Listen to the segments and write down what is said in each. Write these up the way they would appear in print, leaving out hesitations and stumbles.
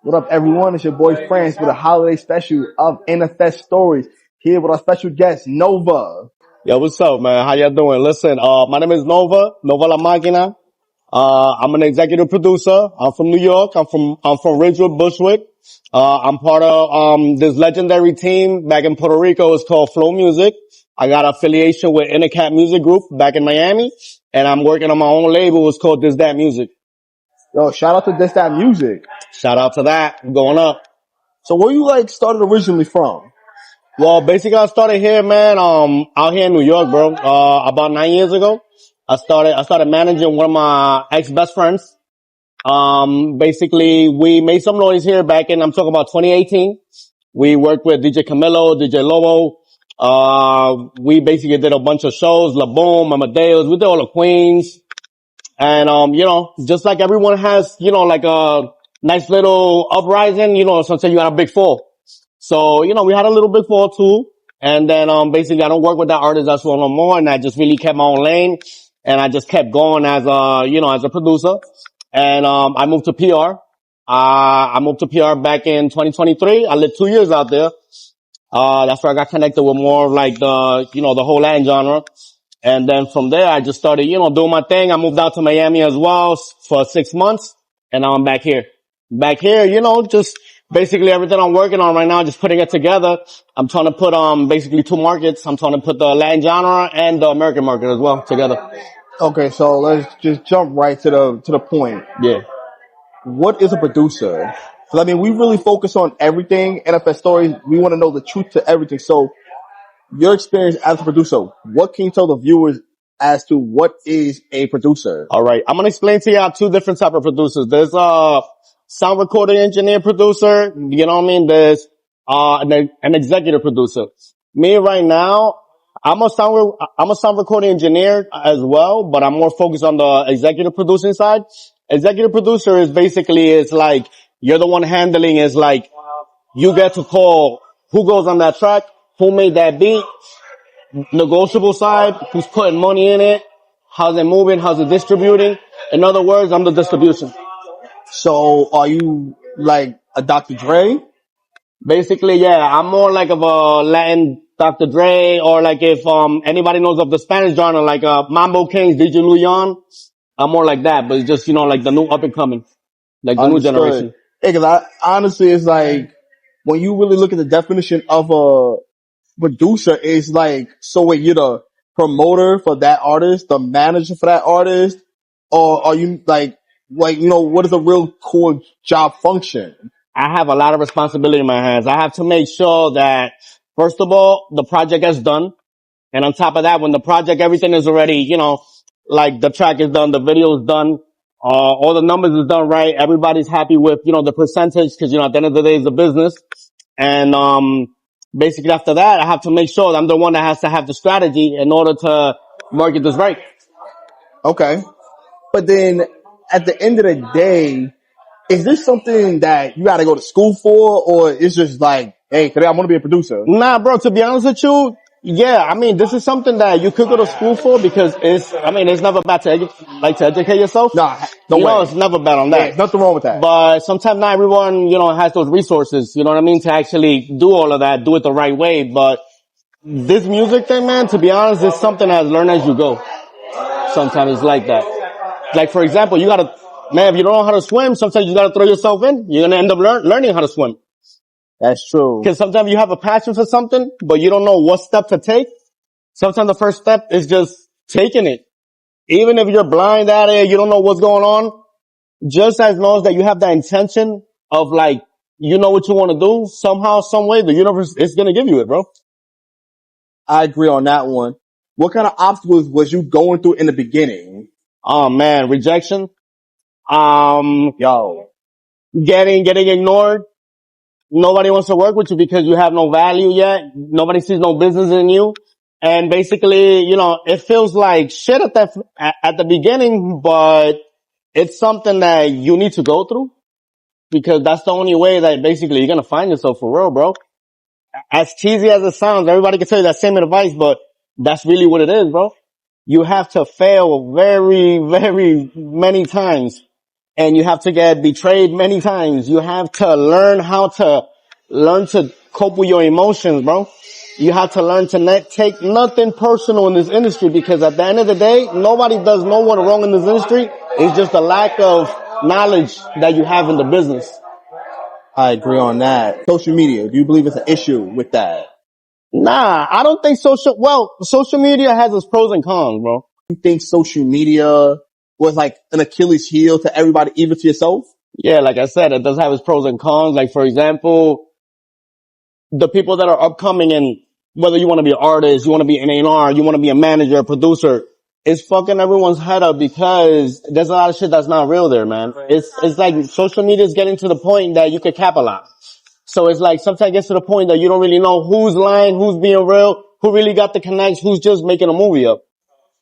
What up, everyone? It's your boy France with a holiday special of NFS Stories. Here with our special guest, Nova. Yo, what's up, man? How y'all doing? Listen, my name is Nova La Maquina. I'm an executive producer. I'm from New York. I'm from Ridgewood, Bushwick. I'm part of, this legendary team back in Puerto Rico. It's called Flow Music. I got affiliation with Intercat Music Group back in Miami, and I'm working on my own label. It's called This That Music. Yo, shout out to This That Music. Shout out to that. Going up. So where you started originally from? Well, basically I started here, man, out here in New York, bro. About 9 years ago. I started managing one of my ex-best friends. Basically we made some noise here back in, I'm talking about 2018. We worked with DJ Camilo, DJ Lobo. We basically did a bunch of shows, La Boom, Amadeus. We did all the Queens. And, just like everyone has, like a nice little uprising, sometimes you got a big fall. So, we had a little big fall too. And then, basically I don't work with that artist as well no more. And I just really kept my own lane. And I just kept going as a producer. And, I moved to PR. I moved to PR back in 2023. I lived 2 years out there. That's where I got connected with more of like the whole Latin genre. And then from there, I just started, doing my thing. I moved out to Miami as well for 6 months, and now I'm back here. Back here, just basically everything I'm working on right now, just putting it together. I'm trying to put, basically two markets. I'm trying to put the Latin genre and the American market as well together. Okay, so let's just jump right to the point. Yeah. What is a producer? 'Cause I mean, we really focus on everything. NFS Stories, we want to know the truth to everything. So your experience as a producer, what can you tell the viewers as to what is a producer? All right. I'm going to explain to you two different type of producers. There's a sound recording engineer producer. You know what I mean? There's, an executive producer. Me right now, I'm a sound recording engineer as well, but I'm more focused on the executive producing side. Executive producer is like, you're the one handling is like, you get to call who goes on that track, who made that beat, negotiable side, who's putting money in it, how's it moving, how's it distributing. In other words, I'm the distribution. So are you like a Dr. Dre? Basically, yeah, I'm more like of a Latin Dr. Dre, or like if anybody knows of the Spanish genre, like Mambo Kings, DJ Luyan. I'm more like that, but it's just, like the new up and coming, like the new Understood. generation. Hey, cause honestly, it's like, when you really look at the definition of a producer, it's like, so wait, you're the promoter for that artist, the manager for that artist, or are you what is a real core job function? I have a lot of responsibility in my hands. I have to make sure that, first of all, the project is done. And on top of that, when the project, everything is already, like the track is done, the video is done, all the numbers is done right. Everybody's happy with, the percentage, cause, at the end of the day, it's a business. And, basically after that, I have to make sure that I'm the one that has to have the strategy in order to market this right. Okay. But then at the end of the day, is this something that you got to go to school for, or it's just like, hey, today I want to be a producer? Nah, bro, to be honest with you, yeah, I mean, this is something that you could go to school for because it's never bad to to educate yourself. Nah, no You know, way. it's never bad on Yeah, that. there's nothing wrong with that. But sometimes not everyone, has those resources, you know what I mean, to actually do all of that, do it the right way. But this music thing, man, to be honest, is something as learn as you go. Sometimes it's like that. Like, for example, man, if you don't know how to swim, sometimes you gotta throw yourself in. You're gonna end up learning how to swim. That's true. Cause sometimes you have a passion for something, but you don't know what step to take. Sometimes the first step is just taking it. Even if you're blind at it, you don't know what's going on, just as long as that you have that intention of like, you know what you want to do, somehow, some way, the universe is gonna give you it, bro. I agree on that one. What kind of obstacles was you going through in the beginning? Oh man, rejection. Yo, Getting ignored. Nobody wants to work with you because you have no value yet. Nobody sees no business in you. And basically, it feels like shit at the beginning, but it's something that you need to go through because that's the only way that basically you're going to find yourself for real, bro. As cheesy as it sounds, everybody can tell you that same advice, but that's really what it is, bro. You have to fail very, very many times and you have to get betrayed many times. You have to learn to cope with your emotions, bro. You have to learn to not take nothing personal in this industry, because at the end of the day, nobody does no one wrong in this industry. It's just a lack of knowledge that you have in the business. I agree on that. Social media, do you believe it's an issue with that? Nah, I don't think social media has its pros and cons, bro. You think social media was like an Achilles heel to everybody, even to yourself? Yeah, like I said, it does have its pros and cons. Like, for example, the people that are upcoming, and whether you want to be an artist, you want to be an A&R, you want to be a manager, a producer, it's fucking everyone's head up, because there's a lot of shit that's not real there, man. It's like social media is getting to the point that you could cap a lot. So it's like sometimes it gets to the point that you don't really know who's lying, who's being real, who really got the connects, who's just making a movie up.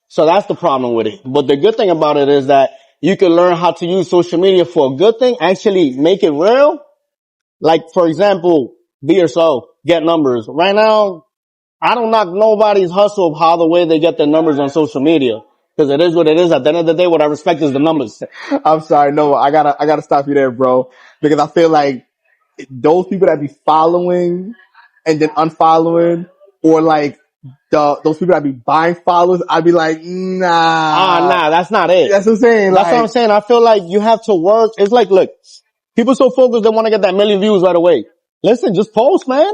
So that's the problem with it. But the good thing about it is that you can learn how to use social media for a good thing, actually make it real. Like, for example, be yourself, get numbers. Right now, I don't knock nobody's hustle of how the way they get their numbers on social media. Because it is what it is. At the end of the day, what I respect is the numbers. I'm sorry, no, I gotta stop you there, bro. Because I feel like those people that be following and then unfollowing, or like those people that be buying followers, I'd be like, nah. Nah, that's not it. That's what I'm saying. That's what I'm saying. I feel like you have to work. It's like, look, people so focused, they want to get that million views right away. Listen, just post, man.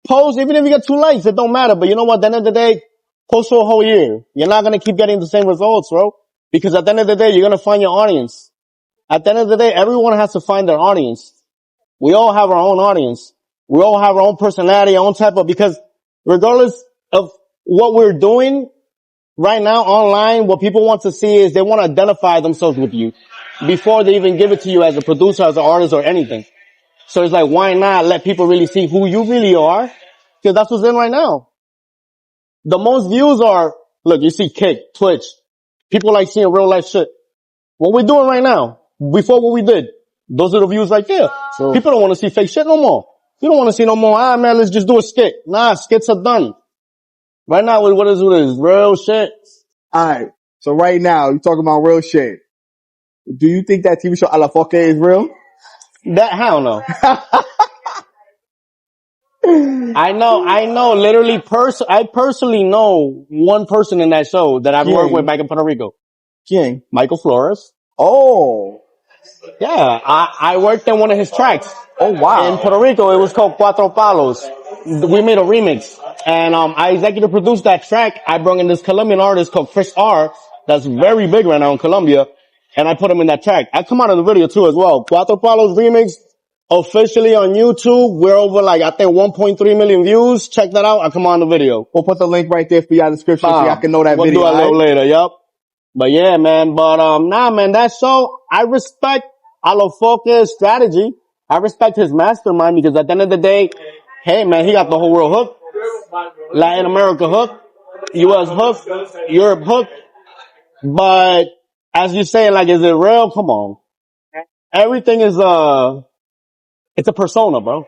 Post, even if you get 2 likes, it don't matter. But you know what? At the end of the day, post for a whole year. You're not going to keep getting the same results, bro. Because at the end of the day, you're going to find your audience. At the end of the day, everyone has to find their audience. We all have our own audience. We all have our own personality, our own type of, because regardless of what we're doing right now online, what people want to see is they want to identify themselves with you before they even give it to you as a producer, as an artist, or anything. So it's like, why not let people really see who you really are? Because that's what's in right now. The most views are, look, you see Kick, Twitch. People like seeing real life shit. What we're doing right now, before what we did, those are the views right there. So, people don't want to see fake shit no more. You don't want to see no more, man, let's just do a skit. Nah, skits are done. Right now, what is real shit. alright. So right now, you're talking about real shit. Do you think that TV show A La Foque is real? That, hell no. I know, literally I personally know one person in that show that I've worked with back in Puerto Rico. King. Michael Flores. Oh. Yeah, I worked in one of his tracks. Oh wow. In Puerto Rico, it was called Cuatro Palos. We made a remix. And, I executive produced that track. I brought in this Colombian artist called Chris R. That's very big right now in Colombia. And I put him in that track. I come out of the video too as well. Cuatro Palos remix. Officially on YouTube, we're over like, I think 1.3 million views. Check that out. I come on the video. We'll put the link right there for y'all description so y'all can know that video. We'll do a little later, yup. But yeah, man, nah, man, that show, I respect Alofoke's strategy. I respect his mastermind, because at the end of the day, hey man, he got the whole world hooked. Latin America hooked. US hooked. Europe hooked. But as you say, like, is it real? Come on. Everything is, it's a persona, bro.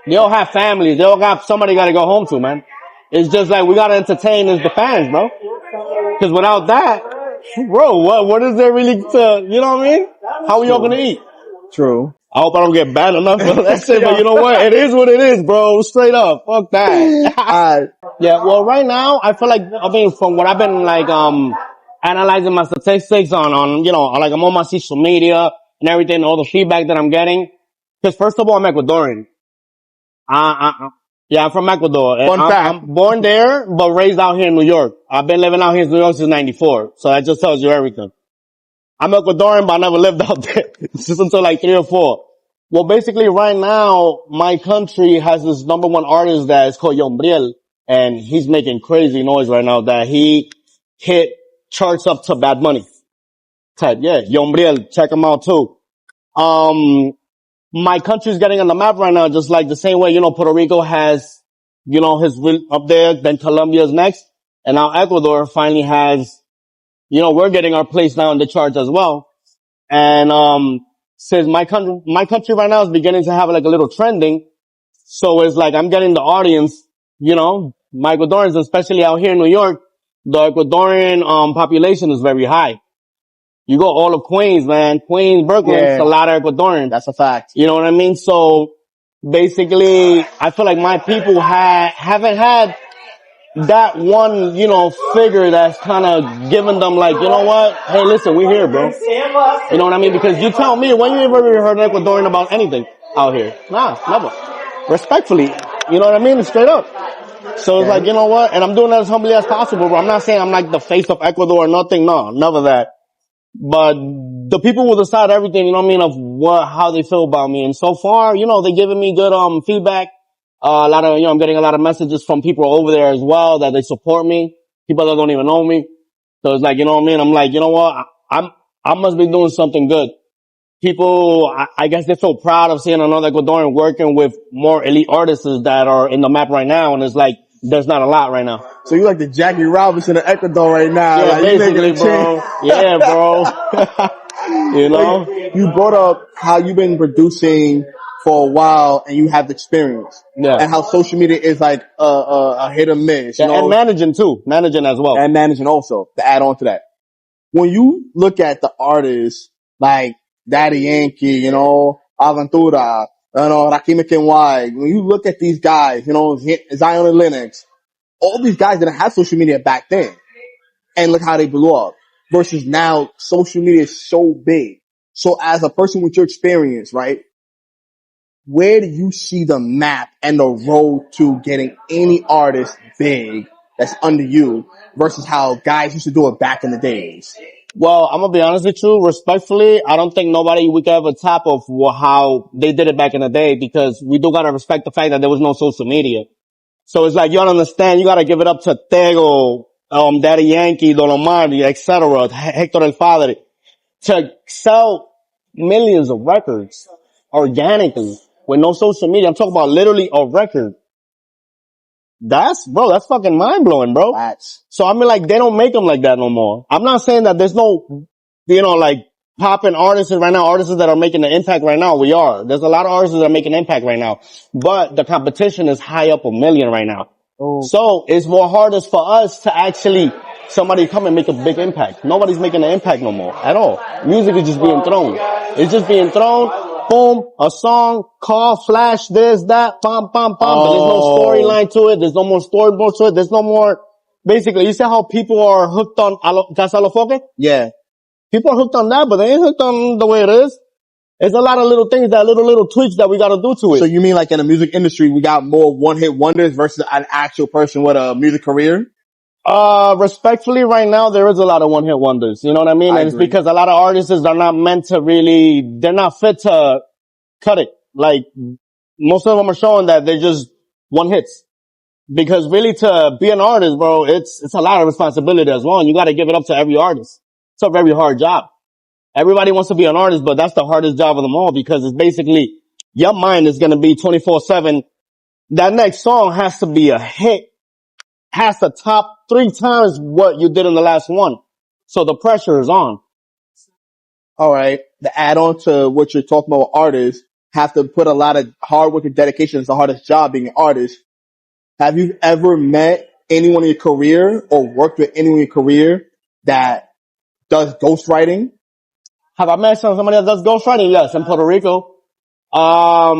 They all have families. They all got somebody got to go home to, man. It's just like we got to entertain as the fans, bro. Because without that, bro, what is there really to, you know what I mean? How are y'all going to eat? True. I hope I don't get banned enough for that shit, but you know what? It is what it is, bro. Straight up. Fuck that. Yeah, well, right now, I feel like, I mean, from what I've been, like, analyzing my statistics on, you know, like, I'm on my social media and everything, all the feedback that I'm getting. Because first of all, I'm Ecuadorian. Yeah, I'm from Ecuador. Fun fact. I'm born there, but raised out here in New York. I've been living out here in New York since 94. So that just tells you everything. I'm Ecuadorian, but I never lived out there. Just until like 3 or 4. Well, basically right now, my country has this number 1 artist that is called Yombriel. And he's making crazy noise right now that he hit charts up to Bad Money. Type, yeah, Yombriel, check him out too. My country's getting on the map right now, just like the same way, you know, Puerto Rico has, you know, his up there, then Colombia's next, and now Ecuador finally has, you know, we're getting our place now in the charts as well. And, since my country right now is beginning to have like a little trending, so it's like I'm getting the audience, you know, my Ecuadorians, especially out here in New York, the Ecuadorian, population is very high. You go all of Queens, man. Queens, Brooklyn, it's a lot of Ecuadorian. That's a fact. You know what I mean? So basically, I feel like my people haven't had that one, figure that's kind of giving them like, you know what? Hey, listen, we're here, bro. You know what I mean? Because you tell me, when you ever heard Ecuadorian about anything out here? Nah, never. Respectfully. You know what I mean? Straight up. So it's like, you know what? And I'm doing that as humbly as possible, bro. I'm not saying I'm like the face of Ecuador or nothing. No, none of that. But the people will decide everything, you know what I mean, of how they feel about me. And so far, they're giving me good, feedback. A lot of, I'm getting a lot of messages from people over there as well that they support me. People that don't even know me. So it's like, you know what I mean? I'm like, you know what? I must be doing something good. People, I guess they feel proud of seeing another Ecuadorian working with more elite artists that are in the map right now. And it's like, there's not a lot right now. So you like the Jackie Robinson of Ecuador right now. Yeah, like, basically, bro. Yeah, bro. You brought up how you've been producing for a while and you have the experience. Yeah. And how social media is like a hit or miss. Yeah, and managing too. Managing as well. And managing also, to add on to that. When you look at the artists like Daddy Yankee, Aventura, Rakim Kenway, when you look at these guys, Zion and Lennox, all these guys didn't have social media back then. And look how they blew up. Versus now, social media is so big. So as a person with your experience, right, where do you see the map and the road to getting any artist big that's under you versus how guys used to do it back in the days? Well, I'm gonna be honest with you, respectfully, I don't think we could ever top of how they did it back in the day, because we do gotta respect the fact that there was no social media. So it's like, you don't understand, you gotta give it up to Tego, Daddy Yankee, Don Omar, etc., Hector El Padre, to sell millions of records organically with no social media. I'm talking about literally a record. That's fucking mind blowing, bro. So I mean, like, they don't make them like that no more. I'm not saying that there's no, like, popping artists right now, artists that are making an impact right now. We are. There's a lot of artists that are making an impact right now. But the competition is high up a million right now. Oh. So it's more hardest for us to actually, somebody come and make a big impact. Nobody's making an impact no more at all. Music is just being thrown. It's just being thrown. Boom, a song, call, flash, this, that, pam, pam, pam. But there's no storyline to it. There's no more storyboard to it. There's no more, basically, you see how people are hooked on Casa Alofoque? Yeah. People are hooked on that, but they ain't hooked on the way it is. There's a lot of little things, that little tweaks that we gotta do to it. So you mean like in the music industry, we got more one-hit wonders versus an actual person with a music career? Respectfully, right now, there is a lot of one-hit wonders. You know what I mean? And it's because a lot of artists are not meant to really, they're not fit to cut it. Like, most of them are showing that they're just one hits. Because really, to be an artist, bro, it's a lot of responsibility as well. And you gotta give it up to every artist. It's a very hard job. Everybody wants to be an artist, but that's the hardest job of them all, because it's basically, your mind is gonna be 24/7. That next song has to be a hit. Has to top 3 times what you did in the last one. So the pressure is on. All right. To add on to what you're talking about, artists have to put a lot of hard work and dedication. It's the hardest job being an artist. Have you ever met anyone in your career or worked with anyone in your career that does ghostwriting? Have I met somebody that does ghostwriting? Yes, in Puerto Rico. I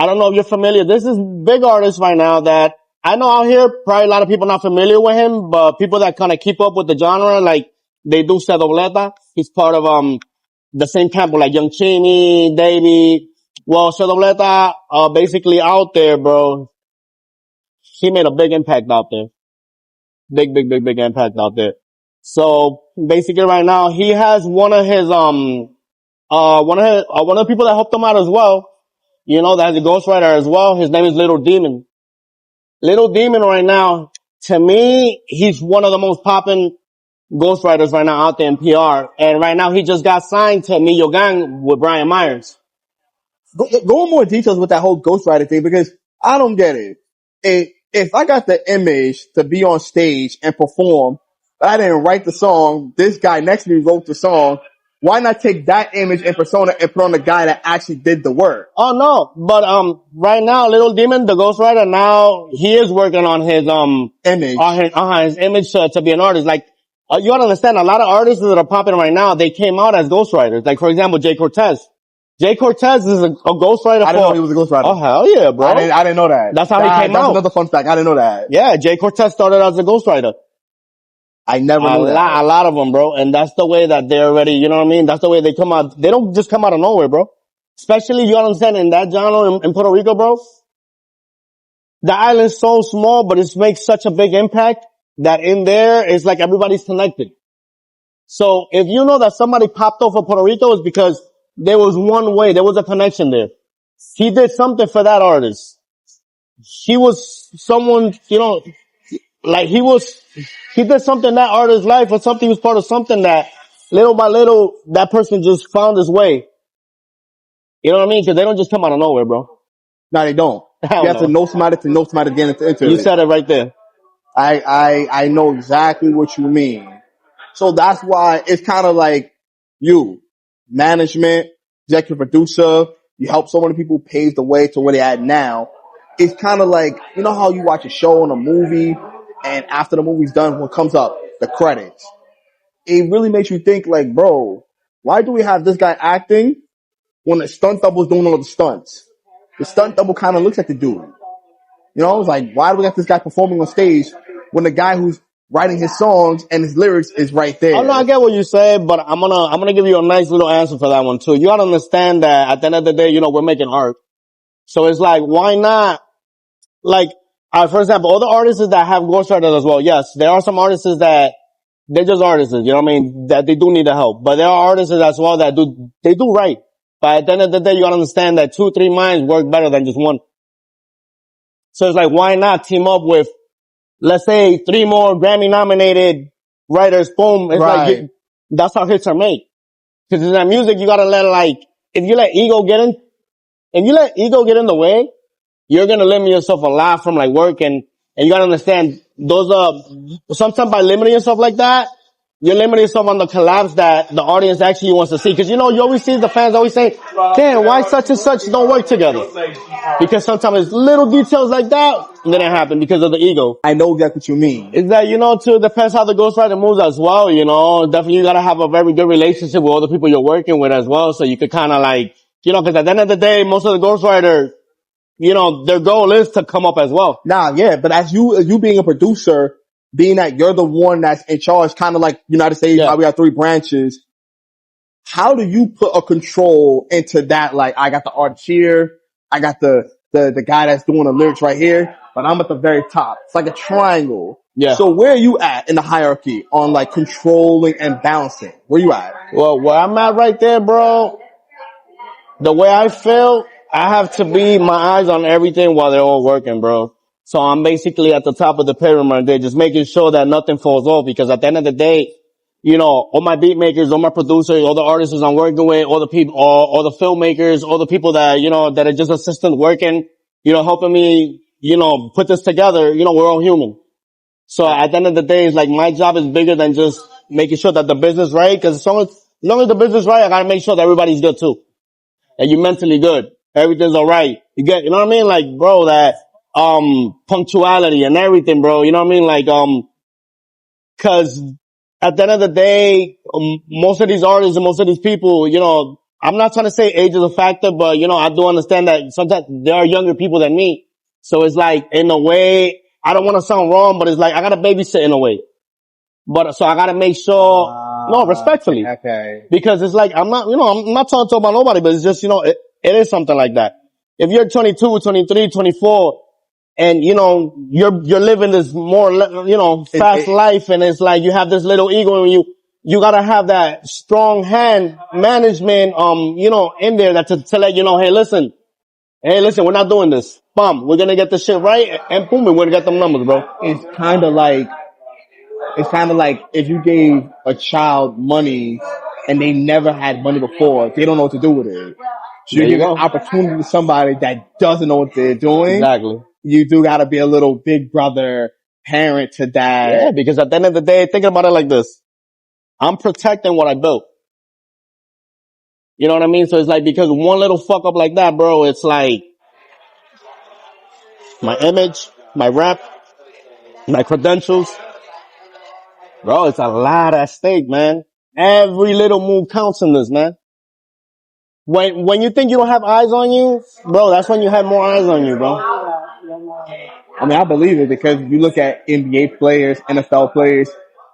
don't know if you're familiar. This is big artist right now that I know out here. Probably a lot of people not familiar with him, but people that kind of keep up with the genre, like, they do Se Dobleta. He's part of, the same camp with like Young Chini, Davey. Well, Se Dobleta, basically out there, bro. He made a big impact out there. Big impact out there. So basically right now, he has one of the people that helped him out as well. That has a ghostwriter as well. His name is Little Demon. Little Demon right now, to me, he's one of the most popping ghostwriters right now out there in PR. And right now he just got signed to Millo Gang with Brian Myers. Go in more details with that whole ghostwriter thing, because I don't get it. If I got the image to be on stage and perform, but I didn't write the song, this guy next to me wrote the song, why not take that image and persona and put on the guy that actually did the work? Oh no, but right now, Little Demon, the ghostwriter, now he is working on his image, his image to be an artist. Like, You gotta understand, a lot of artists that are popping right now, they came out as ghostwriters. Like, for example, Jay Cortez. Jay Cortez is a ghostwriter I didn't know he was a ghostwriter. Oh, hell yeah, bro. I didn't know that. That's how he came That's out. another fun fact. I didn't know that. Yeah, Jay Cortez started as a ghostwriter. I never knew that. A lot of them, bro. And that's the way that they're already, you know what I mean? That's the way they come out. They don't just come out of nowhere, bro. Especially, you understand, in that genre in Puerto Rico, bro. The island's so small, but it makes such a big impact that in there, it's like everybody's connected. So if you know that somebody popped off of Puerto Rico, it's because there was one way, there was a connection there. He did something for that artist. He was someone, you know, like he did something in that artist's life, or something, he was part of something that little by little, that person just found his way. You know what I mean? Cause they don't just come out of nowhere, bro. No, they don't. You have to know somebody to get into it. You said it right there. I know exactly what you mean. So that's why it's kind of like you, management, executive producer, you help so many people pave the way to where they're at now. It's kind of like, you know how you watch a show and a movie, and after the movie's done, what comes up? The credits. It really makes you think like, bro, why do we have this guy acting when the stunt double's doing all the stunts? The stunt double kind of looks like the dude. You know, it's like, why do we got this guy performing on stage when the guy who's writing his songs and his lyrics is right there? Oh no, I get what you say, but I'm gonna give you a nice little answer for that one too. You gotta understand that at the end of the day, you know, we're making art. So it's like, why not? Like, for example, all the artists that have ghostwriters as well, yes, there are some artists that they're just artists, you know what I mean? That they do need the help. But there are artists as well that they do right. But at the end of the day, you gotta understand that 2-3 minds work better than just one. So it's like, why not team up with, let's say, 3 more Grammy nominated writers, boom. It's Right. like, that's how hits are made. Cause in that music, you gotta let if you let ego get in the way, you're gonna limit yourself a lot from like work, and you gotta understand those, sometimes by limiting yourself like that, you're limiting yourself on the collapse that the audience actually wants to see. Cause you know, you always see the fans always say, damn, why such and such don't work together? Because sometimes it's little details like that didn't happen because of the ego. I know exactly what you mean. Is that, you know, too, depends how the ghostwriter moves as well, you know. Definitely you gotta have a very good relationship with all the people you're working with as well, so you could kinda like, you know, cause at the end of the day, most of the ghostwriters, you know, their goal is to come up as well. Nah, yeah, but as you being a producer, being that you're the one that's in charge, kind of like United States, how we have 3 branches, how do you put a control into that? Like, I got the artist here, I got the guy that's doing the lyrics right here, but I'm at the very top. It's like a triangle. Yeah. So where are you at in the hierarchy on like controlling and balancing? Where you at? Well, where I'm at right there, bro, the way I feel, I have to be my eyes on everything while they're all working, bro. So I'm basically at the top of the pyramid. They're just making sure that nothing falls off, because at the end of the day, you know, all my beat makers, all my producers, all the artists I'm working with, all the people, all the filmmakers, all the people that, you know, that are just assistant working, you know, helping me, you know, put this together, you know, we're all human. So at the end of the day, it's like my job is bigger than just making sure that the business right, because as long as the business right, I gotta make sure that everybody's good too. And you're mentally good. Everything's alright. You know what I mean? Like, bro, that, punctuality and everything, bro. You know what I mean? Like, cause at the end of the day, most of these artists and most of these people, you know, I'm not trying to say age is a factor, but you know, I do understand that sometimes there are younger people than me. So it's like, in a way, I don't want to sound wrong, but it's like, I gotta babysit in a way. But, so I gotta make sure, no, respectfully. Okay. Because it's like, I'm not trying to talk about nobody, but it's just, you know, it is something like that. If you're 22, 23, 24, and, you know, you're living this more, you know, fast life, and it's like you have this little ego, and you gotta have that strong hand management, you know, in there that to let you know, hey, listen, we're not doing this. Bum, we're gonna get this shit right, and boom, we're gonna get them numbers, bro. It's kind of like if you gave a child money and they never had money before, they don't know what to do with it. So you give an opportunity to somebody that doesn't know what they're doing. Exactly. You do gotta be a little big brother parent to that. Yeah, because at the end of the day, think about it like this. I'm protecting what I built. You know what I mean? So it's like, because one little fuck up like that, bro, it's like my image, my rep, my credentials. Bro, it's a lot at stake, man. Every little move counts in this, man. When you think you don't have eyes on you, bro, that's when you have more eyes on you, bro. I mean, I believe it because you look at NBA players, NFL players,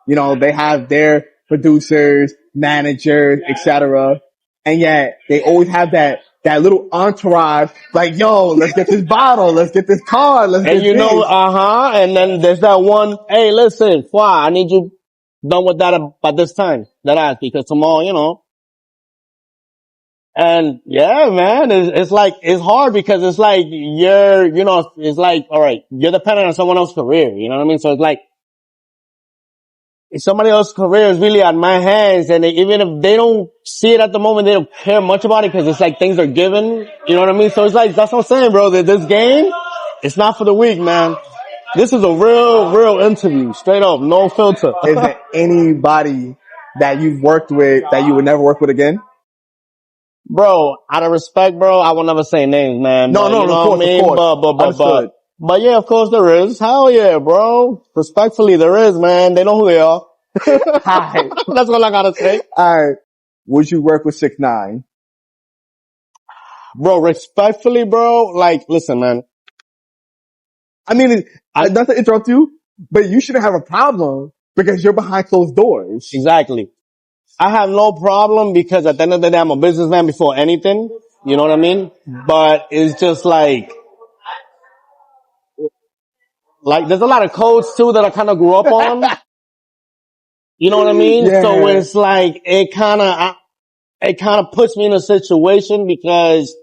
you know, they have their producers, managers, etc. And yet they always have that little entourage, like, yo, let's get this bottle, let's get this car, let's And get you know, this. and then there's that one, hey, listen, I need you done with that by this time, because tomorrow, you know. And yeah, man, it's like, it's hard because it's like it's like, all right, you're dependent on someone else's career, you know what I mean? So it's like, if somebody else's career is really on my hands, and even if they don't see it at the moment, they don't care much about it because it's like things are given, you know what I mean? So it's like, that's what I'm saying, bro, that this game, it's not for the weak, man. This is a real interview, straight up, no filter. Is there anybody that you've worked with that you would never work with again? Bro, out of respect, bro, I will never say names, man. No, But no, you of know what I course, of mean? course. Understood. But yeah, of course there is. Hell yeah, bro. Respectfully, there is, man. They know who they are. Hi. That's all I gotta say. Alright. Would you work with 6ix9ine? Bro, respectfully, bro, like, listen, man. I mean, I, not to interrupt you, but you shouldn't have a problem because you're behind closed doors. exactly. I have no problem because at the end of the day, I'm a businessman before anything. You know what I mean? But it's just like there's a lot of codes too that I kind of grew up on. You know what I mean? So Yeah. it's like, it kind of puts me in a situation because,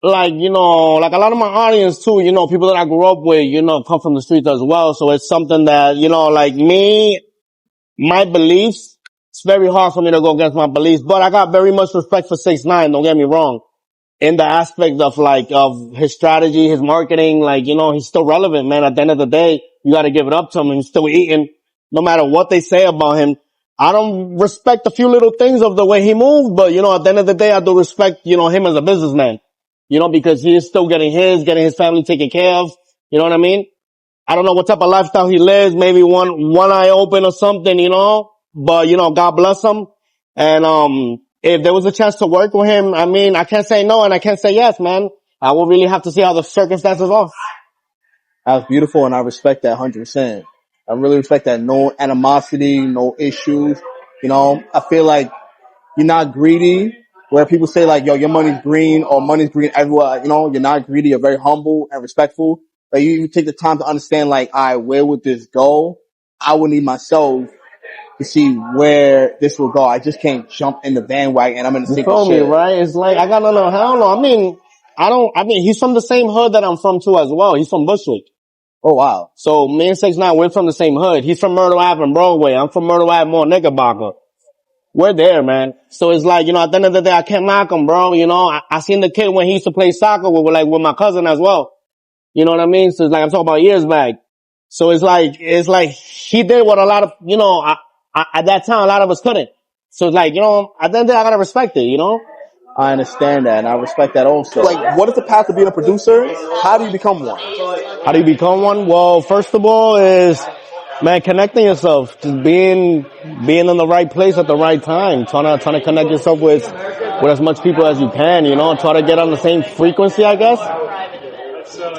like, you know, like a lot of my audience too, you know, people that I grew up with, you know, come from the streets as well. So it's something that, you know, like me, my beliefs, it's very hard for me to go against my beliefs, but I got very much respect for 6ix9ine, don't get me wrong. In the aspect of of his strategy, his marketing, like, you know, he's still relevant, man. At the end of the day, you gotta give it up to him. He's still eating, no matter what they say about him. I don't respect a few little things of the way he moved, but you know, at the end of the day, I do respect, you know, him as a businessman. You know, because he is still getting his family taken care of. You know what I mean? I don't know what type of lifestyle he lives. Maybe one eye open or something, you know, but you know, God bless him. And, if there was a chance to work with him, I mean, I can't say no and I can't say yes, man. I will really have to see how the circumstances are. That's beautiful and I respect that 100%. I really respect that. No animosity, no issues. You know, I feel like you're not greedy where people say like, yo, your money's green or money's green everywhere. You know, you're not greedy. You're very humble and respectful. Like you take the time to understand like, all right, where would this go? I would need myself to see where this will go. I just can't jump in the bandwagon. I'm in the You sinking feel me, ship. right? It's like, I got no hell no. I mean, he's from the same hood that I'm from too as well. He's from Bushwick. Oh wow. So me and 6ix9ine, we're from the same hood. He's from Myrtle Ave and Broadway. I'm from Myrtle Ave, more Knickerbocker. We're there, man. So it's like, you know, at the end of the day, I can't knock him, bro. You know, I seen the kid when he used to play soccer with my cousin as well. You know what I mean? So it's like, I'm talking about years back. So it's like he did what a lot of, you know, at that time, a lot of us couldn't. So it's like, you know, at the end of the day, I gotta respect it, you know? I understand that and I respect that also. Like, what is the path to being a producer? How do you become one? How do you become one? Well, first of all is, man, connecting yourself. Just being in the right place at the right time. Trying to connect yourself with as much people as you can, you know? Try to get on the same frequency, I guess.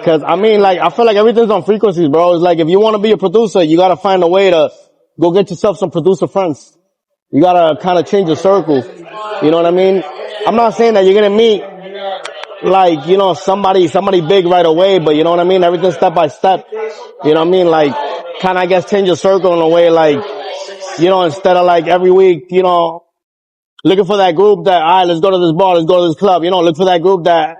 Cause I mean, like, I feel like everything's on frequencies, bro. It's like, if you want to be a producer, you gotta find a way to go get yourself some producer friends. You gotta kind of change your circle. You know what I mean? I'm not saying that you're gonna meet, like, you know, somebody big right away, but you know what I mean? Everything step by step. You know what I mean? Like, kind of, I guess, change your circle in a way, like, you know, instead of like every week, you know, looking for that group that, alright, let's go to this bar, let's go to this club, you know, look for that group that,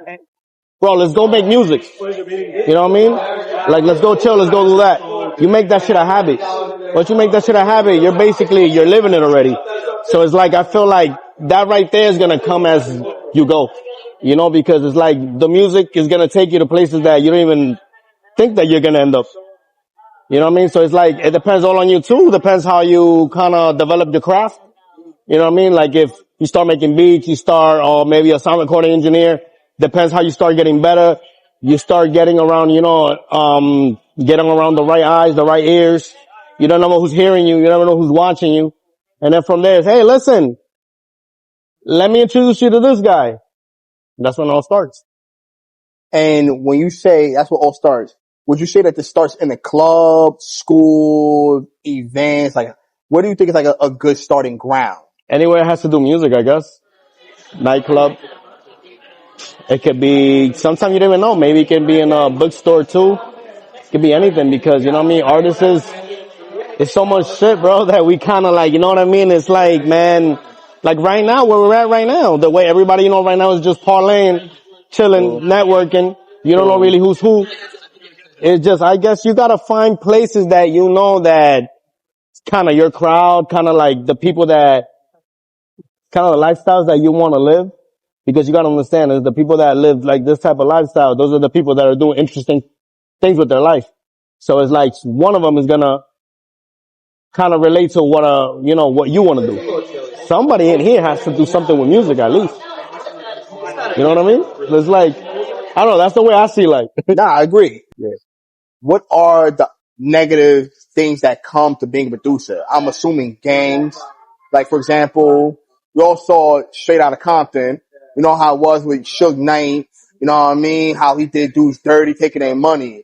bro, let's go make music. You know what I mean? Like, let's go chill, let's go do that. You make that shit a habit. Once you make that shit a habit, you're living it already. So it's like, I feel like that right there is gonna come as you go. You know, because it's like, the music is gonna take you to places that you don't even think that you're gonna end up. You know what I mean? So it's like, it depends all on you too. Depends how you kind of develop your craft. You know what I mean? Like, if you start making beats, or maybe a sound recording engineer, depends how you start getting better. You start getting around, you know, getting around the right eyes, the right ears. You don't know who's hearing you. You never know who's watching you. And then from there, it's, hey, listen, let me introduce you to this guy. That's when it all starts. And when you say that's what all starts, would you say that this starts in a club, school, events? Like, what do you think is like a good starting ground? Anywhere it has to do music, I guess. Nightclub. It could be, sometimes you don't even know. Maybe it can be in a bookstore too. It could be anything because, you know what I mean? Artists it's so much shit, bro, that we kind of like, you know what I mean? It's like, man, like right now, where we're at right now, the way everybody, you know, right now is just parlaying, chilling, So, networking. You don't know so really who's who. It's just, I guess you gotta find places that you know that kind of your crowd, kind of like the people that, kind of the lifestyles that you want to live. Because you gotta understand is the people that live like this type of lifestyle, those are the people that are doing interesting things with their life. So it's like one of them is gonna kind of relate to what, you know, what you want to do. Somebody in here has to do something with music at least. You know what I mean? It's like, I don't know, that's the way I see life. nah, I agree. Yeah. What are the negative things that come to being a producer? I'm assuming gangs. Like, for example, we all saw Straight Outta Compton. You know how it was with Suge Knight. You know what I mean? How he did dudes dirty, taking their money.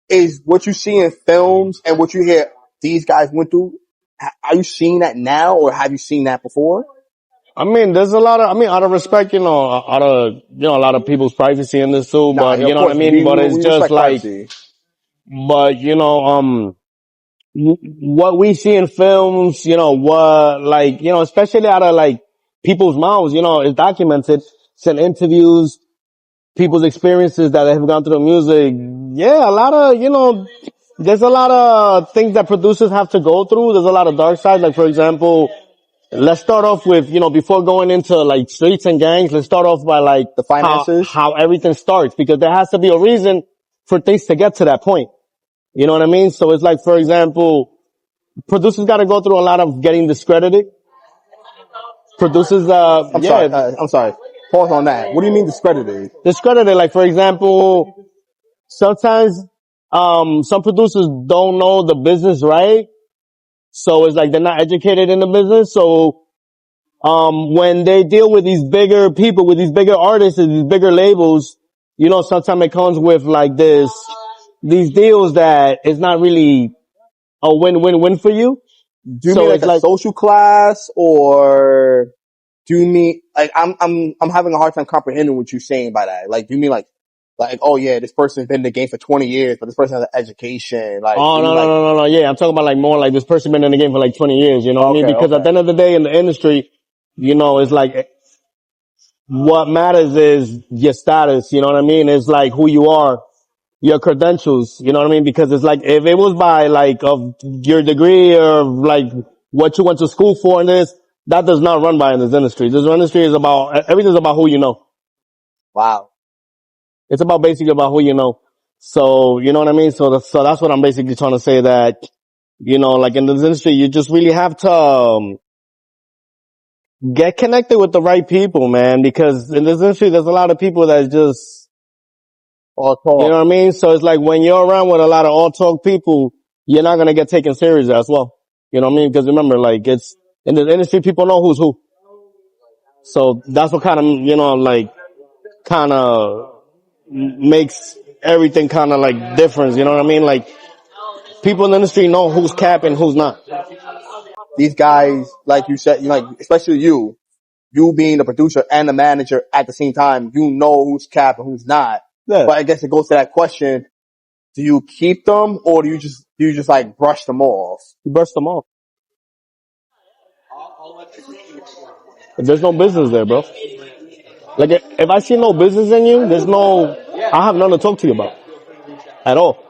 Is what you see in films and what you hear these guys went through, are you seeing that now or have you seen that before? I mean, there's a lot of, I mean, out of respect, you know, out of, you know, a lot of people's privacy in this too, Nah, but yeah, you of know what I course, mean? But it's we just respect like, privacy. but you know, what we see in films, you know, what, like, you know, especially out of like people's mouths, you know, it's documented. It's in interviews, people's experiences that have gone through the music. Yeah, a lot of, you know, there's a lot of things that producers have to go through. There's a lot of dark sides. Like, for example, let's start off with, you know, before going into like streets and gangs, let's start off by like The finances. how everything starts, because there has to be a reason for things to get to that point. You know what I mean? So it's like, for example, producers got to go through a lot of getting discredited. Producers, yeah, I'm sorry. Pause on that. What do you mean discredited? discredited. Like, for example, sometimes, some producers don't know the business right. So it's like they're not educated in the business. So, when they deal with these bigger people, with these bigger artists and these bigger labels, you know, sometimes it comes with like these deals that is not really a win-win-win for you. Do you mean So like it's a like, social class or do you mean like I'm having a hard time comprehending what you're saying by that. Like, do you mean like, oh yeah, this person's been in the game for 20 years, but this person has an education. Like, oh, you mean no, no, like, no, no, no. Yeah, I'm talking about like more like this person been in the game for like 20 years, you know what I mean? okay, Because at okay. the end of the day in the industry, you know, it's like what matters is your status, you know what I mean? It's like who you are, your credentials, you know what I mean? Because it's like if it was by like of your degree or like what you went to school for in this, that does not run by in this industry. This industry is about, everything's about who you know. Wow. It's about basically about who you know. So, you know what I mean? So that's what I'm basically trying to say, that, you know, like in this industry, you just really have to, get connected with the right people, man, because in this industry, there's a lot of people that just, All you know talk. what I mean? So it's like when you're around with a lot of all talk people, you're not going to get taken serious as well. You know what I mean? Because remember, like it's, in the industry, people know who's who. So that's what kind of, you know, like, kind of makes everything kind of like difference. You know what I mean? Like, people in the industry know who's capping, who's not. These guys, like you said, like, especially you being the producer and the manager at the same time, you know who's cap and who's not. Yeah. But I guess it goes to that question, do you keep them or do you just like brush them off? You brush them off. There's no business there, bro. Like, if I see no business in you, I have nothing to talk to you about. At all.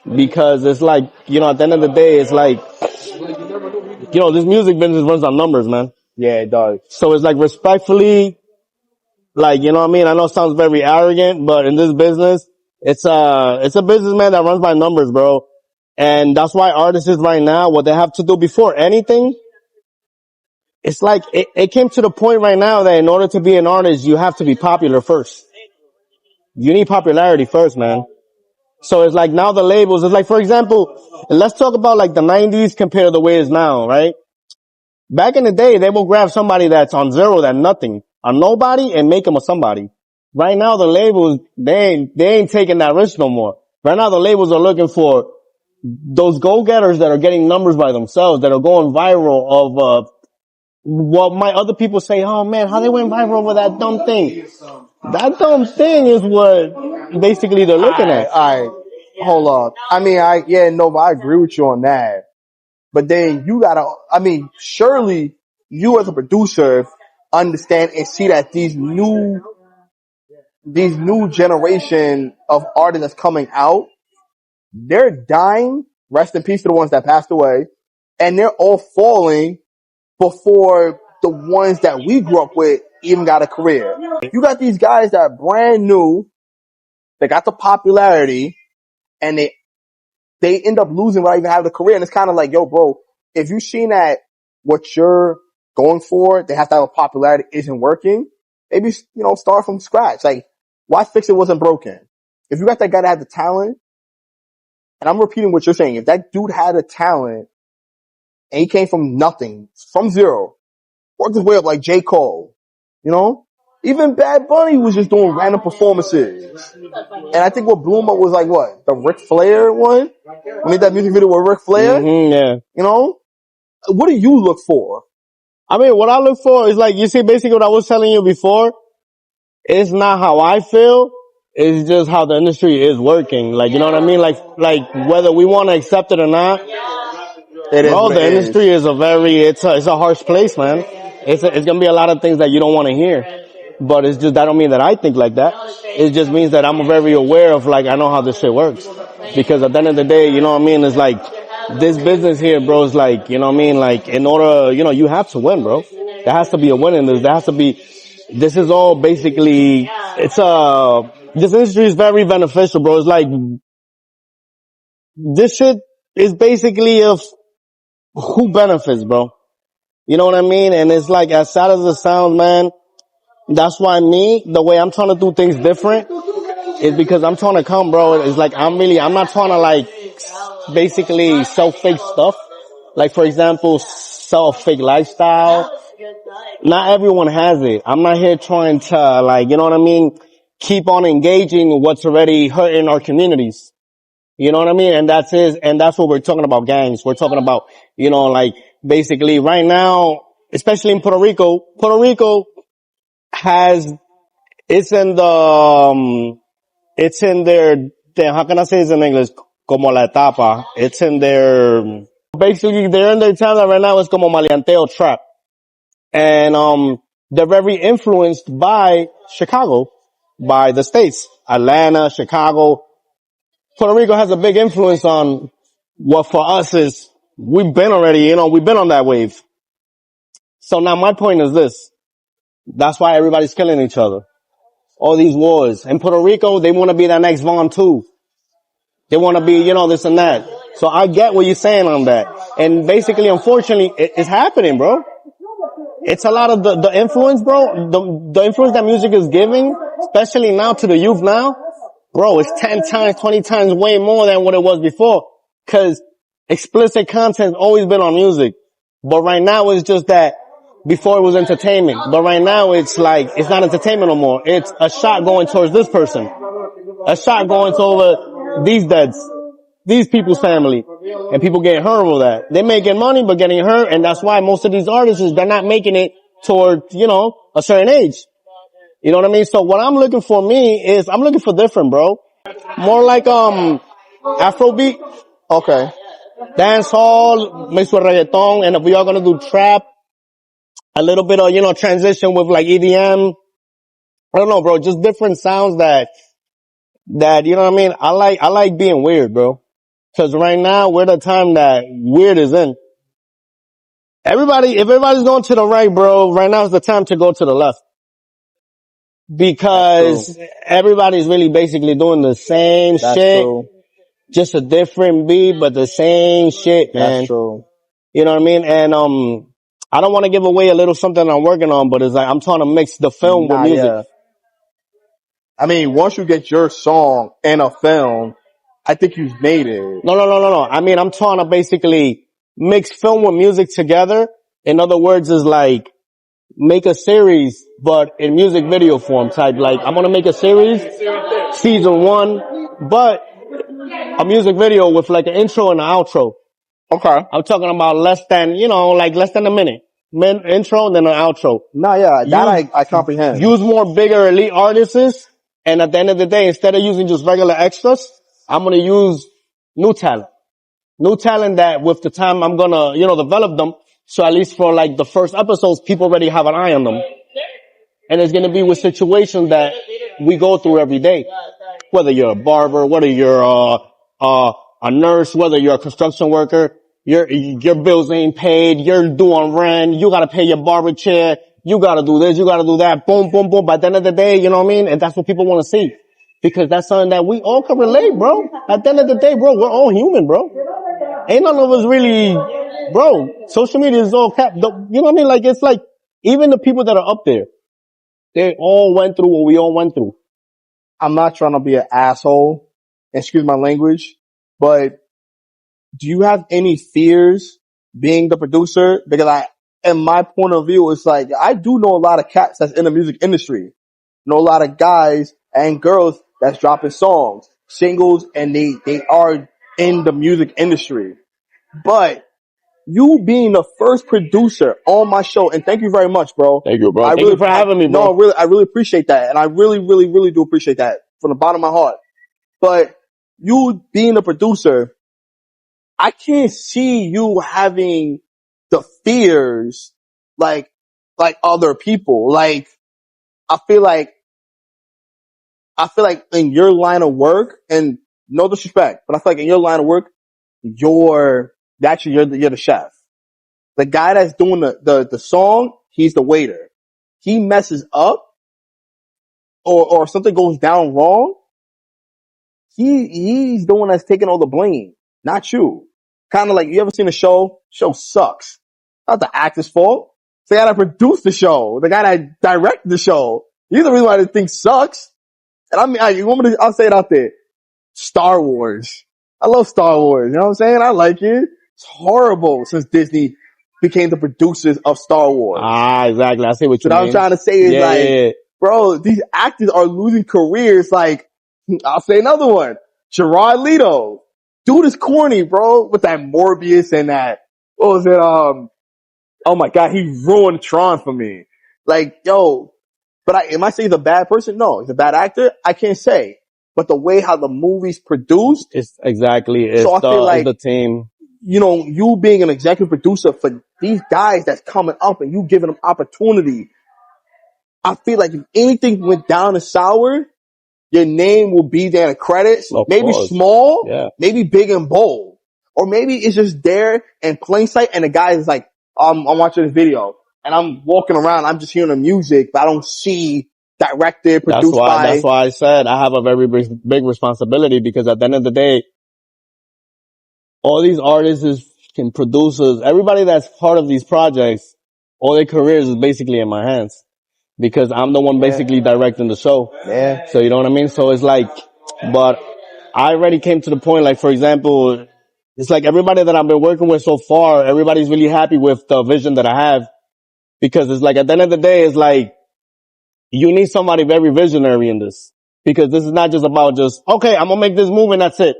Because it's like, you know, at the end of the day, it's like, you know, this music business runs on numbers, man. Yeah, it does. So it's like respectfully, like, you know what I mean? I know it sounds very arrogant, but in this business, it's a businessman that runs by numbers, bro. And that's why artists right now, what they have to do before anything, it's like, it came to the point right now that in order to be an artist, you have to be popular first. You need popularity first, man. So it's like now the labels, it's like, for example, let's talk about like the 90s compared to the way it's now, right? Back in the day, they will grab somebody that's on zero, that nothing, a nobody, and make them a somebody. Right now, the labels, they ain't taking that risk no more. Right now, the labels are looking for those go-getters that are getting numbers by themselves, that are going viral of, what might other people say, oh man, how they went viral over that dumb thing. That dumb thing is what basically they're looking at. Alright, hold on. But I agree with you on that. But then you gotta, surely you as a producer understand and see that these new generation of artists that's coming out, they're dying. Rest in peace to the ones that passed away. And they're all falling before the ones that we grew up with even got a career. You got these guys that are brand new, they got the popularity, and they end up losing without even having a career. And it's kind of like, yo, bro, if you've seen that what you're going for, they have to have a popularity isn't working, maybe, start from scratch. Like, why fix it wasn't broken? If you got that guy that had the talent, and I'm repeating what you're saying, if that dude had a talent and he came from nothing, from zero, worked his way up like J. Cole, even Bad Bunny was just doing random performances. And I think what blew him up was like what? The Ric Flair one? When he did that music video with Ric Flair? Yeah. What do you look for? I mean, what I look for is like, you see, basically what I was telling you before, it's not how I feel, it's just how the industry is working. Like, you know what I mean? Like whether we want to accept it or not, It is bro, what the it industry is. is it's a harsh place, man. It's gonna be a lot of things that you don't want to hear. But it's just, that don't mean that I think like that. It just means that I'm very aware of, like, I know how this shit works. Because at the end of the day, you know what I mean, it's like, this business here, bro, is like, you know what I mean, like, in order, you have to win, bro. There has to be a win in this. There has to be, this is all basically, this industry is very beneficial, bro. It's like, this shit is basically of who benefits, bro. You know what I mean? And it's like, as sad as it sounds, man, that's why the way I'm trying to do things different is because I'm trying to come, bro. It's like, I'm not trying to like, basically sell fake stuff. Like, for example, sell a fake lifestyle. Not everyone has it. I'm not here trying to, like, you know what I mean? Keep on engaging with what's already hurting our communities. You know what I mean? And that's what we're talking about, gangs. We're talking about, like, basically right now, especially in Puerto Rico has, it's in how can I say this in English? Como la etapa. It's in basically they're in their time that right now is como maleanteo trap. And, they're very influenced by Chicago, by the states. Atlanta, Chicago. Puerto Rico has a big influence on what for us is, we've been on that wave. So now my point is this. That's why everybody's killing each other. All these wars. In Puerto Rico, they want to be that next Vaughn too. They want to be, this and that. So I get what you're saying on that. And basically, unfortunately, it's happening, bro. It's a lot of the influence, bro. The influence that music is giving, especially now to the youth now, bro, it's 10 times, 20 times way more than what it was before. Cause explicit content's always been on music. But right now it's just that before it was entertainment. But right now it's like, it's not entertainment no more. It's a shot going towards this person. A shot going over these deads. These people's family. And people getting hurt over that. They're making money but getting hurt, and that's why most of these artists, they're not making it toward, a certain age. You know what I mean? So what I'm looking for I'm looking for different, bro. More like, Afrobeat. Okay. Dancehall, mixed with reggaeton, and if we are gonna do trap, a little bit of, transition with like EDM. I don't know, bro, just different sounds that, you know what I mean? I like being weird, bro. Cause right now, we're the time that weird is in. If everybody's going to the right, bro, right now is the time to go to the left. Because everybody's really basically doing the same shit. True. Just a different beat, but the same shit, man. That's true. You know what I mean? And, I don't want to give away a little something I'm working on, but it's like, I'm trying to mix the film with music. Yeah. I mean, once you get your song in a film, I think you've made it. No. I mean, I'm trying to basically mix film with music together. In other words, is like make a series, but in music video form type. Like I'm gonna make a series, season 1, but a music video with like an intro and an outro. Okay. I'm talking about less than a minute. Intro, then an outro. No, yeah, that I comprehend. Use more bigger elite artists, and at the end of the day, instead of using just regular extras, I'm gonna use new talent. New talent that with the time I'm gonna, develop them. So at least for like the first episodes, people already have an eye on them. And it's gonna be with situations that we go through every day. Whether you're a barber, whether you're a nurse, whether you're a construction worker, your bills ain't paid, you're doing rent, you gotta pay your barber chair, you gotta do this, you gotta do that, boom, boom, boom. By the end of the day, you know what I mean? And that's what people wanna see. Because that's something that we all can relate, bro. At the end of the day, bro, we're all human, bro. Ain't none of us really, bro, social media is all cap, you know what I mean? Like, it's like, even the people that are up there, they all went through what we all went through. I'm not trying to be an asshole, excuse my language, but do you have any fears being the producer? Because in my point of view, it's like, I do know a lot of cats that's in the music industry. Know a lot of guys and girls that's dropping songs, singles, and they are in the music industry. But you being the first producer on my show, and thank you very much, bro. Thank you, bro. Thank you for having me, bro. No, I really appreciate that. And I really, really, really do appreciate that from the bottom of my heart. But you being a producer, I can't see you having the fears like other people. Like, I feel like in your line of work, and no disrespect, but I feel like in your line of work, you're the chef. The guy that's doing the song, he's the waiter. He messes up or something goes down wrong, he's the one that's taking all the blame, not you. Kind of like, you ever seen a show? Show sucks. Not the actor's fault. It's the guy that produced the show, the guy that directed the show. He's the reason why the thing sucks. And I mean, you want me to, I'll say it out there. Star Wars. I love Star Wars. You know what I'm saying? I like it. It's horrible since Disney became the producers of Star Wars. Exactly. I see what you mean. What I'm trying to say is bro, these actors are losing careers. Like, I'll say another one. Gerard Leto. Dude is corny, bro, with that Morbius and that, what was it? Oh my God, he ruined Tron for me. Like, yo, but am I saying he's a bad person? No, he's a bad actor. I can't say. But the way how the movie's produced, it's exactly. So I feel like the team. You being an executive producer for these guys that's coming up and you giving them opportunity. I feel like if anything went down and sour, your name will be there in the credits. Maybe small, maybe big and bold. Or maybe it's just there in plain sight and the guy is like, I'm watching this video and I'm walking around, I'm just hearing the music, but I don't see directed, produced by. That's why I said I have a very big responsibility, because at the end of the day, all these artists and producers, everybody that's part of these projects, all their careers is basically in my hands, because I'm the one basically directing the show. Yeah. So you know what I mean? So it's like, but I already came to the point, like, for example, it's like everybody that I've been working with so far, everybody's really happy with the vision that I have, because it's like at the end of the day, it's like, you need somebody very visionary in this, because this is not just about okay, I'm gonna make this move and that's it.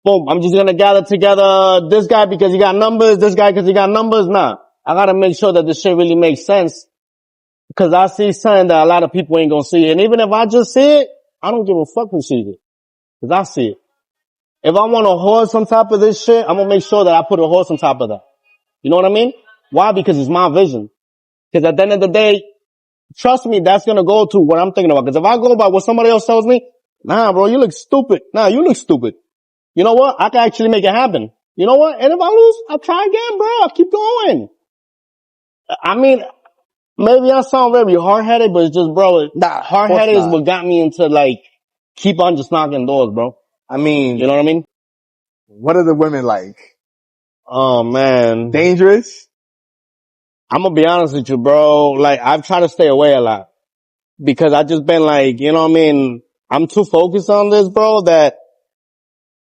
Boom, I'm just gonna gather together this guy because he got numbers, this guy because he got numbers. Nah, I gotta make sure that this shit really makes sense, because I see something that a lot of people ain't gonna see. And even if I just see it, I don't give a fuck who sees it, because I see it. If I want a horse on top of this shit, I'm gonna make sure that I put a horse on top of that. You know what I mean? Why? Because it's my vision. Because at the end of the day, trust me, that's gonna go to what I'm thinking about. Because if I go by what somebody else tells me, nah, bro, you look stupid. Nah, you look stupid. You know what? I can actually make it happen. You know what? And if I lose, I'll try again, bro. I'll keep going. I mean, maybe I sound very hard-headed, but it's just, bro, hard-headed is what got me into, like, keep on just knocking doors, bro. I mean, you know what I mean? What are the women like? Oh, man. Dangerous? I'm gonna be honest with you, bro. Like, I've tried to stay away a lot, because I just been like, you know what I mean? I'm too focused on this, bro, that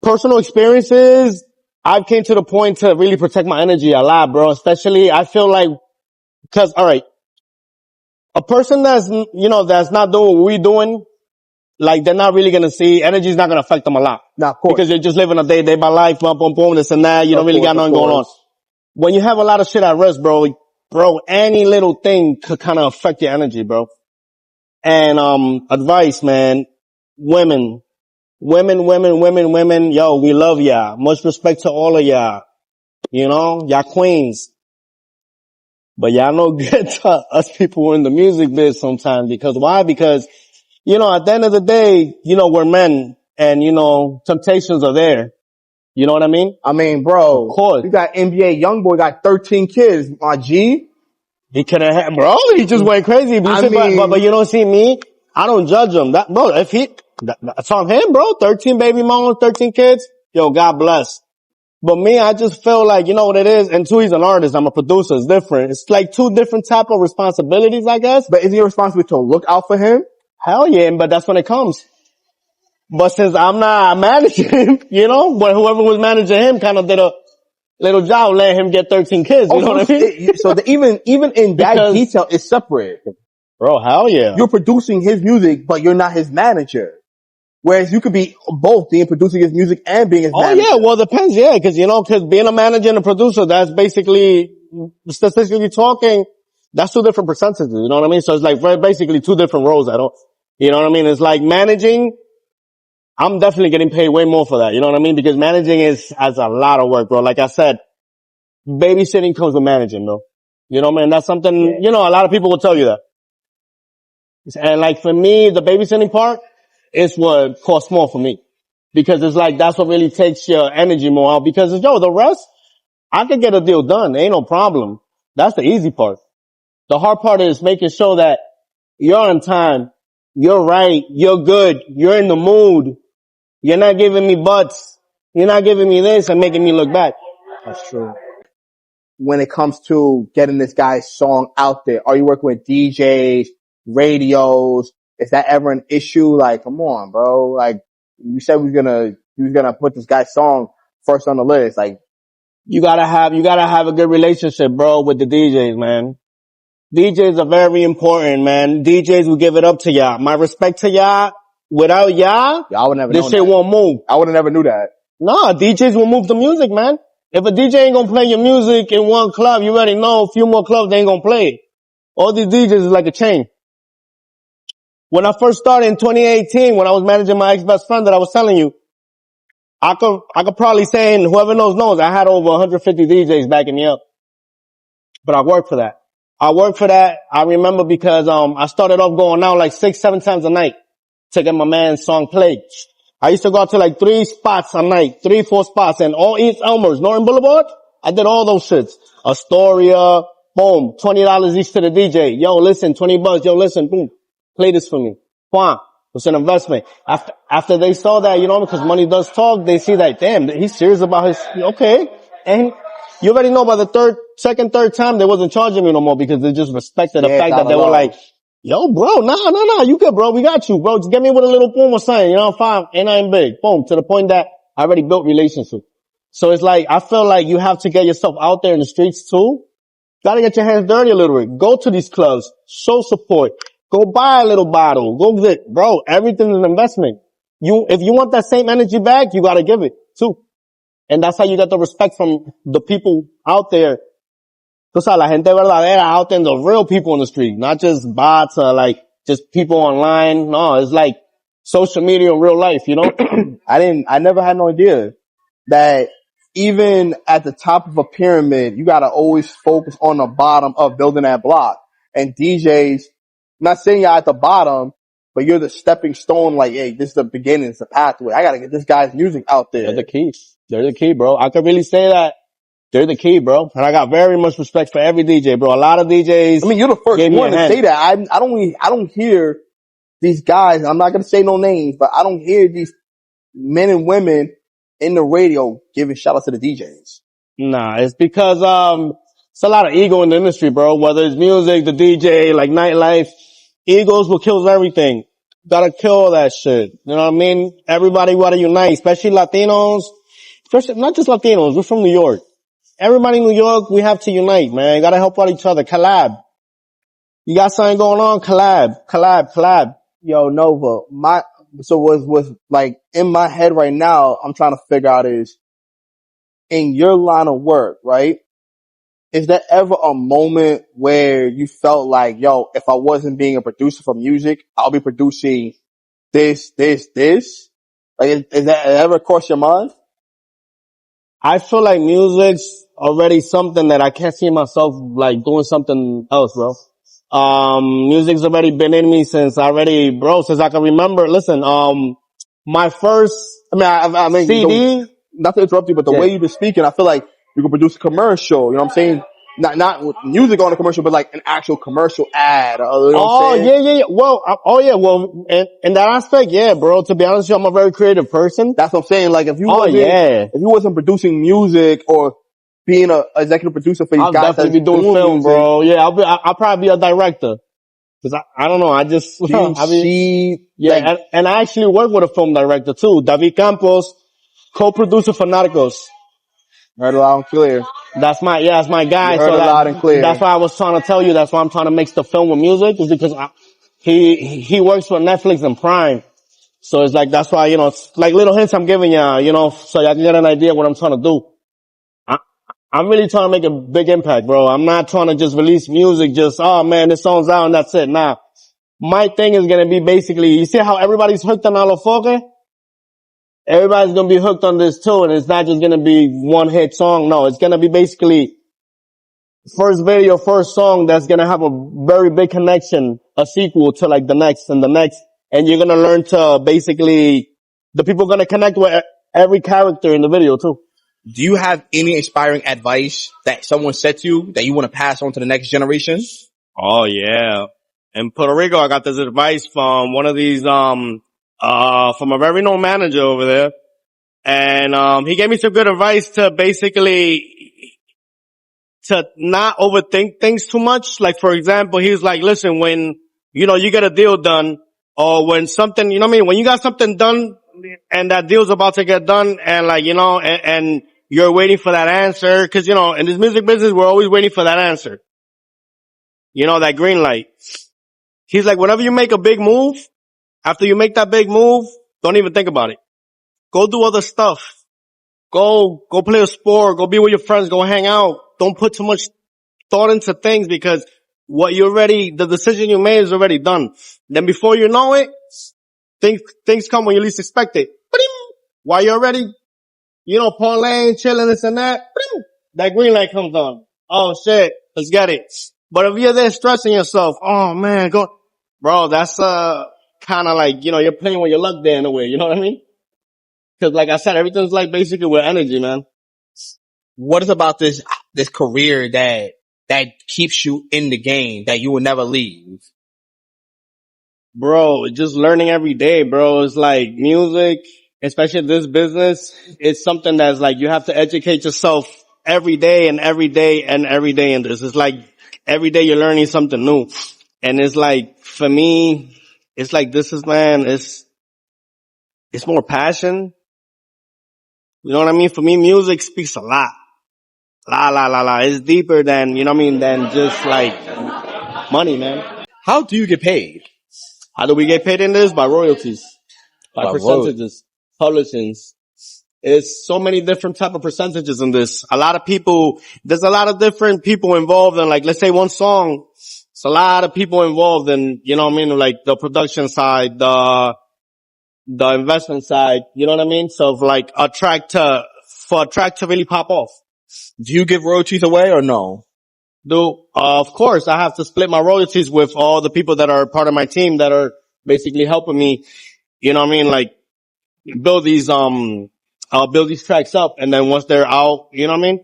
Personal experiences, I've came to the point to really protect my energy a lot, bro. Especially, I feel like, cause, alright, a person that's, that's not doing what we're doing, like, they're not really gonna see, energy's not gonna affect them a lot. Now, of course. Because you're just living a day by life, boom, boom, boom, this and that, you don't really got nothing going on. When you have a lot of shit at risk, bro, any little thing could kind of affect your energy, bro. And, advice, man, women, yo, we love y'all. Much respect to all of y'all. Y'all queens. But y'all no good to us people who are in the music biz sometimes. Because why? Because, at the end of the day, we're men and, temptations are there. You know what I mean? I mean, bro, Of course. you got NBA YoungBoy got 13 kids, my G. He could have had, bro, he just went crazy. But you don't see me. I don't judge him. That's on him, bro. 13 baby mamas, 13 kids. Yo, God bless. But me, I just feel like, you know what it is? And two, he's an artist. I'm a producer. It's different. It's like two different type of responsibilities, I guess. But is your responsibility to look out for him? Hell yeah, but that's when it comes. But since I'm not managing him, but whoever was managing him kind of did a little job letting him get 13 kids. You know what I mean? Even in that detail, it's separate. Bro, hell yeah. You're producing his music, but you're not his manager. Whereas you could be both being producing his music and being his manager. Oh yeah, well it depends, yeah, cause being a manager and a producer, that's basically, statistically talking, that's two different percentages, you know what I mean? So it's like basically two different roles you know what I mean? It's like managing, I'm definitely getting paid way more for that, you know what I mean? Because managing has a lot of work, bro. Like I said, babysitting comes with managing, bro. You know what I mean? That's something, a lot of people will tell you that. And like for me, the babysitting part is what costs more for me. Because it's like, that's what really takes your energy more out. Because the rest, I could get a deal done. Ain't no problem. That's the easy part. The hard part is making sure that you're on time, you're right, you're good, you're in the mood. You're not giving me butts. You're not giving me this and making me look bad. That's true. When it comes to getting this guy's song out there, are you working with DJs, radios? Is that ever an issue? Like, come on, bro. Like, you said you was gonna put this guy's song first on the list. Like, you gotta have a good relationship, bro, with the DJs, man. DJs are very important, man. DJs will give it up to y'all. My respect to y'all. Without y'all, this shit won't move. I would have never knew that. Nah, DJs will move the music, man. If a DJ ain't gonna play your music in one club, you already know a few more clubs they ain't gonna play it. All these DJs is like a chain. When I first started in 2018, when I was managing my ex-best friend that I was telling you, I could probably say, and whoever knows, I had over 150 DJs backing me up. But I worked for that. I remember because, I started off going out like 6-7 times a night to get my man's song played. I used to go out to like 3 spots a night, 3-4 spots, and all East Elmers, Norton Boulevard. I did all those shits. Astoria, boom, $20 each to the DJ. Yo, listen, $20. Yo, listen, boom, play this for me. Fine. It's an investment. After they saw that, because money does talk, they see that, damn, he's serious about okay. And you already know by the second, third time, they wasn't charging me no more because they just respected the fact that they were like, yo, bro, nah, you good, bro. We got you, bro. Just get me with a little boom or something, fine. Ain't nothing big. Boom. To the point that I already built relationship. So it's like, I feel like you have to get yourself out there in the streets too. Gotta get your hands dirty a little bit. Go to these clubs. Show support. Go buy a little bottle. Go get, bro, everything's an investment. If you want that same energy back, you gotta give it too. And that's how you get the respect from the people out there. Tú sabes, la gente verdadera out there, the real people in the street, not just bots or like just people online. No, it's like social media in real life, I never had no idea that even at the top of a pyramid, you gotta always focus on the bottom of building that block. And DJs, not saying you're at the bottom, but you're the stepping stone, like, hey, this is the beginning, it's the pathway. I gotta get this guy's music out there. They're the key, bro. I could really say that. They're the key, bro. And I got very much respect for every DJ, bro. A lot of DJs. I mean, you're the first one to say that. I don't hear these guys, I'm not gonna say no names, but I don't hear these men and women in the radio giving shout outs to the DJs. Nah, it's because, it's a lot of ego in the industry, bro. Whether it's music, the DJ, like nightlife, egos will kill everything. Gotta kill that shit. You know what I mean? Everybody gotta unite, especially Latinos. Especially, not just Latinos, we're from New York. Everybody in New York, we have to unite, man. Gotta help out each other. Collab. You got something going on? Collab. Yo, Nova, so was like in my head right now, I'm trying to figure out is in your line of work, right? Is there ever a moment where you felt like, yo, if I wasn't being a producer for music, I'll be producing this? Like, is that ever crossed your mind? I feel like music's already something that I can't see myself like doing something else, bro. Music's already been in me since since I can remember. Listen, my first I mean, CD, not to interrupt you, but the yeah. way you've been speaking, I feel like you could produce a commercial. You know what I'm saying? Not with music on a commercial, but like an actual commercial ad. You know what I'm Oh, saying? yeah. Well, well, in that aspect, yeah, bro. To be honest with you, I'm a very creative person. That's what I'm saying. Like Oh, yeah. if you wasn't producing music or being a executive producer for these I'll guys that's definitely be doing doing film, music, bro. Yeah, I'll probably be a director. Cause I don't know, I just, do you I mean, see yeah, like and I actually work with a film director too, David Campos, co-producer for Narcos. heard it loud and clear? That's my You guy. heard So it loud and that's clear. why I was trying to tell you, that's why I'm trying to mix the film with music, is because he works for Netflix and Prime. So it's like, that's why, it's like little hints I'm giving you, so y'all can get an idea what I'm trying to do. I, I'm really trying to make a big impact, bro. I'm not trying to just release music, oh man, this song's out and that's it. Nah. My thing is gonna be basically, you see how everybody's hooked on Alofoque? Everybody's gonna be hooked on this too, and it's not just gonna be one hit song. No, it's gonna be basically first video, first song that's gonna have a very big connection, a sequel to like the next and the next, and you're gonna learn to basically, the people are gonna connect with every character in the video too. Do you have any inspiring advice that someone said to you that you want to pass on to the next generation? Oh yeah. In Puerto Rico, I got this advice from one of these, from a very known manager over there. And, he gave me some good advice to basically, to not overthink things too much. Like, for example, he was like, listen, when, you get a deal done, or when something, you know what I mean? When you got something done and that deal's about to get done and like, and you're waiting for that answer. Cause, in this music business, we're always waiting for that answer. That green light. He's like, whenever you make a big move, after you make that big move, don't even think about it. Go do other stuff. Go play a sport. Go be with your friends. Go hang out. Don't put too much thought into things because the decision you made is already done. Then before you know it, things come when you least expect it. While you're already, parlaying, chilling, this and that, that green light comes on. Oh shit, let's get it. But if you're there stressing yourself, oh man, bro, that's, kind of like, you're playing with your luck there in a way, you know what I mean? Cause like I said, everything's like basically with energy, man. What is about this career that keeps you in the game that you will never leave? Bro, just learning every day, bro. It's like music, especially this business, it's something that's like you have to educate yourself every day and every day and every day in this. It's like every day you're learning something new. And it's like, for me, it's like it's more passion. You know what I mean? For me, music speaks a lot. La. It's deeper than, you know what I mean, than just like money, man. How do you get paid? How do we get paid in this? By royalties. By By road. percentages. Publishings. It's so many different type of percentages in this. There's a lot of different people involved in, like, let's say one song. It's a lot of people involved in, you know what I mean? Like the production side, the investment side, you know what I mean? So like for a track to really pop off. Do you give royalties away or no? Of course, I have to split my royalties with all the people that are part of my team that are basically helping me, you know what I mean? Like build these, I'll build these tracks up and then once they're out, you know what I mean?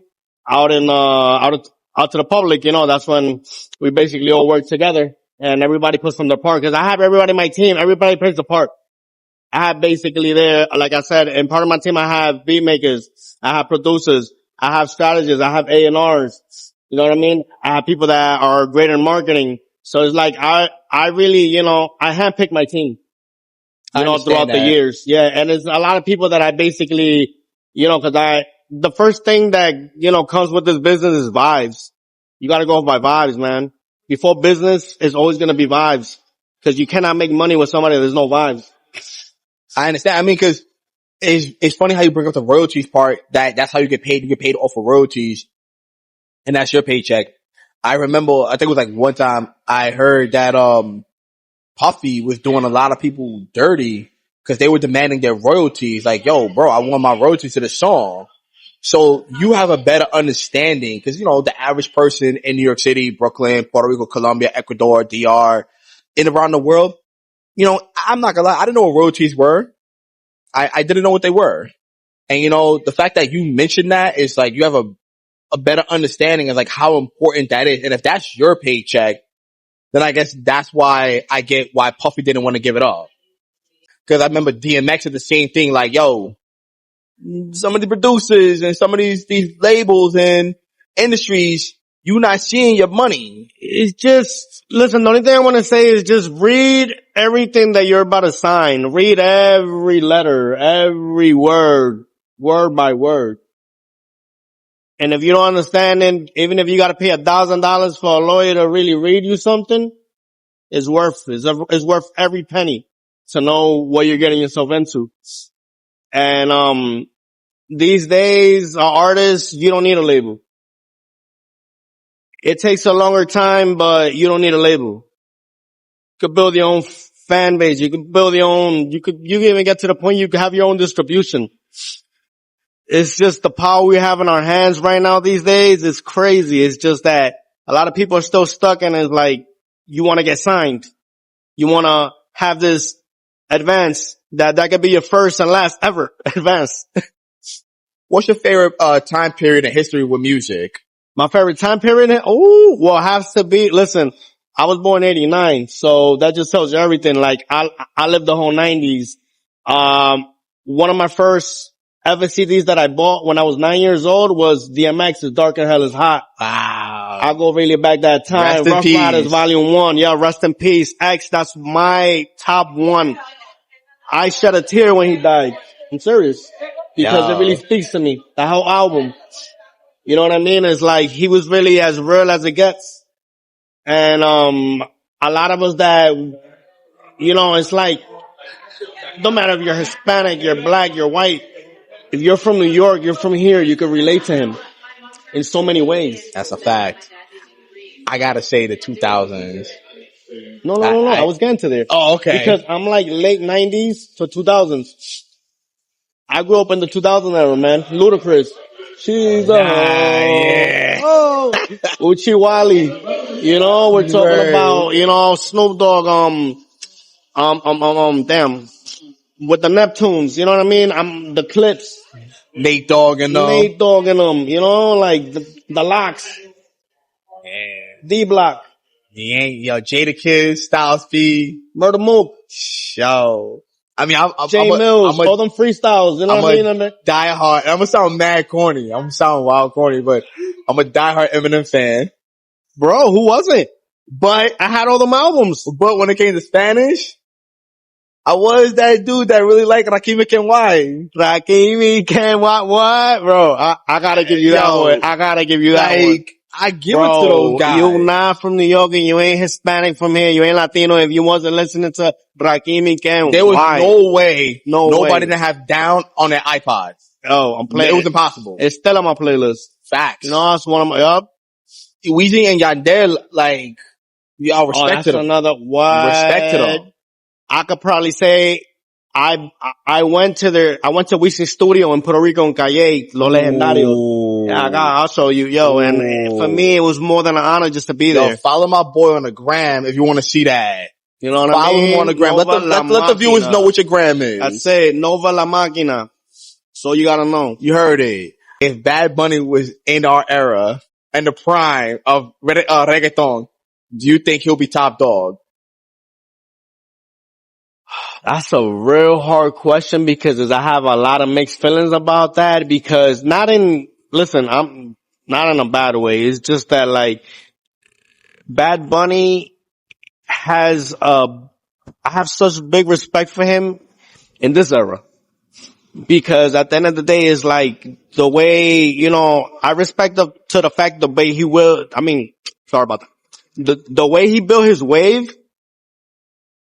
Out to the public, that's when we basically all work together and everybody puts from their part. Cause I have everybody in my team, everybody plays a part. I have basically like I said, in part of my team, I have beat makers, I have producers, I have strategists, I have A&Rs. You know what I mean? I have people that are great in marketing. So it's like, I really, I handpick my team. you know, throughout the years. Yeah. And it's a lot of people that I basically, you know, the first thing that, you know, comes with this business is vibes. You gotta go by vibes, man. Before business, it's always gonna be vibes. Cause you cannot make money with somebody there's no vibes. I understand. I mean, cause it's funny how you bring up the royalties part, that's how you get paid. You get paid off of royalties, and that's your paycheck. I remember, I think it was like one time I heard that, Puffy was doing a lot of people dirty because they were demanding their royalties. Like, yo, bro, I want my royalties to the song. So you have a better understanding because, you know, the average person in New York City, Brooklyn, Puerto Rico, Colombia, Ecuador, DR, and around the world, you know, I'm not gonna lie, I didn't know what royalties were. I didn't know what they were. And, you know, the fact that you mentioned that is like you have a better understanding of like how important that is. And if that's your paycheck, then I guess that's why I get why Puffy didn't want to give it up. Cause I remember DMX did the same thing, like, yo, some of the producers and some of these labels and industries, you not seeing your money. It's just, listen, the only thing I want to say is just read everything that you're about to sign. Read every letter, every word by word. And if you don't understand it, even if you got to pay $1,000 for a lawyer to really read you something, it's worth every penny to know what you're getting yourself into. And, these days, artists, you don't need a label. It takes a longer time, but you don't need a label. You could build your own fan base. You could build your own, you can even get to the point you could have your own distribution. It's just the power we have in our hands right now these days. It's crazy. It's just that a lot of people are still stuck and it's like, you want to get signed. You want to have this advance that could be your first and last ever advance. What's your favorite, time period in history with music? My favorite time period? Well, it has to be, listen, I was born 89, so that just tells you everything. Like, I lived the whole 90s. One of my first ever CDs that I bought when I was 9 years old was DMX's Dark and Hell is Hot. Wow. I'll go really back that time. Rest in Rough peace. Riders Volume 1. Yeah, rest in peace. X, that's my top one. I shed a tear when he died. I'm serious. Because it really speaks to me. The whole album. You know what I mean? It's like he was really as real as it gets. And a lot of us that, you know, it's like, no matter if you're Hispanic, you're black, you're white, if you're from New York, you're from here, you can relate to him in so many ways. That's a fact. I gotta say the 2000s. No, I was getting to there. Oh, okay. Because I'm like late 90s to 2000s. I grew up in the 2000 era, man. Ludacris. She's a yeah. oh, Uchi Wally. You know, we're talking about, you know, Snoop Dogg, damn. With the Neptunes, you know what I mean? The Clips. Nate Dogg and them. You know, like the Locks. Yeah. D-Block. Yo, Jada Kidd, Styles P. Murder Mook. Yo. I mean, Jay Mills, all them freestyles, you know what I mean? I'm gonna sound mad corny. I'm gonna sound wild corny, but I'm a diehard Eminem fan. Bro, who wasn't? But I had all them albums. But when it came to Spanish, I was that dude that really liked Rakim Kenway. Rakim Kenway, what? Bro, I gotta give you that one. I gotta give you that one. I give it to those guys. You not from New York and you ain't Hispanic from here. You ain't Latino if you wasn't listening to Rakim Kenway. There was no way. Nobody didn't have Down on their iPods. Oh, I'm playing. It was impossible. It's still on my playlist. Facts. You know, that's one of my, Weezy and Yandel, like, y'all respected them. Another, what? Respected them. I could probably say, I went to Weezy's studio in Puerto Rico in Calle, Los Legendarios. Yeah, I'll show you, yo. And for me, it was more than an honor just to be there. Follow my boy on the gram if you want to see that. You know what I mean? Follow him on the gram. Let the viewers know what your gram is. I said Nova La Maquina. So you gotta know. You heard it. If Bad Bunny was in our era and the prime of reggaeton, do you think he'll be top dog? That's a real hard question because I have a lot of mixed feelings about that because I'm not in a bad way. It's just that like Bad Bunny I have such big respect for him in this era. Because at the end of the day, it's like the way, I respect to the fact the way he will, sorry about that. The way he built his wave,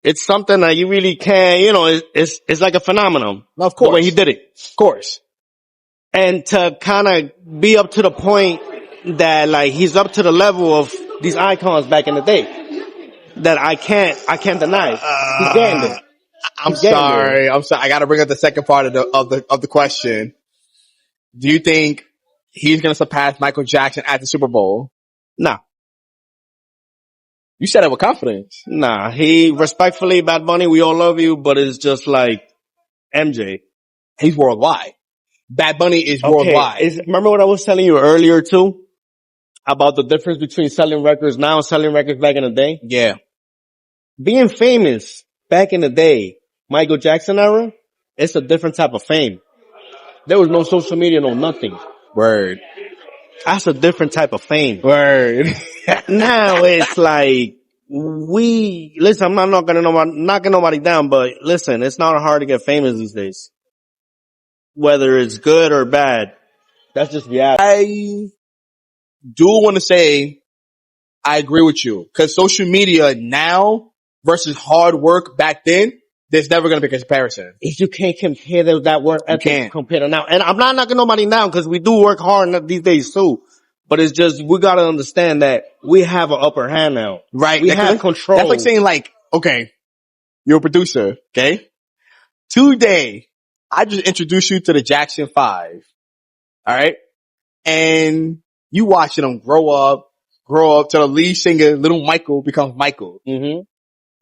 it's something that you really can't, it's like a phenomenon. Of The way he course. did it. Of course. And to kind of be up to the point that like he's up to the level of these icons back in the day that I can't deny. He's getting there. I'm He's getting there. sorry. I'm sorry. I got to bring up the second part of the question. Do you think he's going to surpass Michael Jackson at the Super Bowl? Nah. You said it with confidence. Nah. He respectfully, Bad Bunny, we all love you, but it's just like MJ. He's worldwide. Bad Bunny is worldwide. Remember what I was telling you earlier too? About the difference between selling records now and selling records back in the day? Yeah. Being famous back in the day, Michael Jackson era, it's a different type of fame. There was no social media, no nothing. Word. That's a different type of fame. Word. Now it's like, listen, I'm not knocking nobody down, but listen, it's not hard to get famous these days. Whether it's good or bad. That's just reality. I do want to say I agree with you because social media now versus hard work back then, there's never going to be a comparison. If you can't compare that work ethic compared to now. And I'm not knocking nobody down because we do work hard these days too. But it's just, we got to understand that we have an upper hand now. Right. We have control. That's like saying like, okay, you're a producer, okay? Today, I just introduced you to the Jackson 5. All right. And you watching them grow up to the lead singer, Little Michael becomes Michael. Mm-hmm.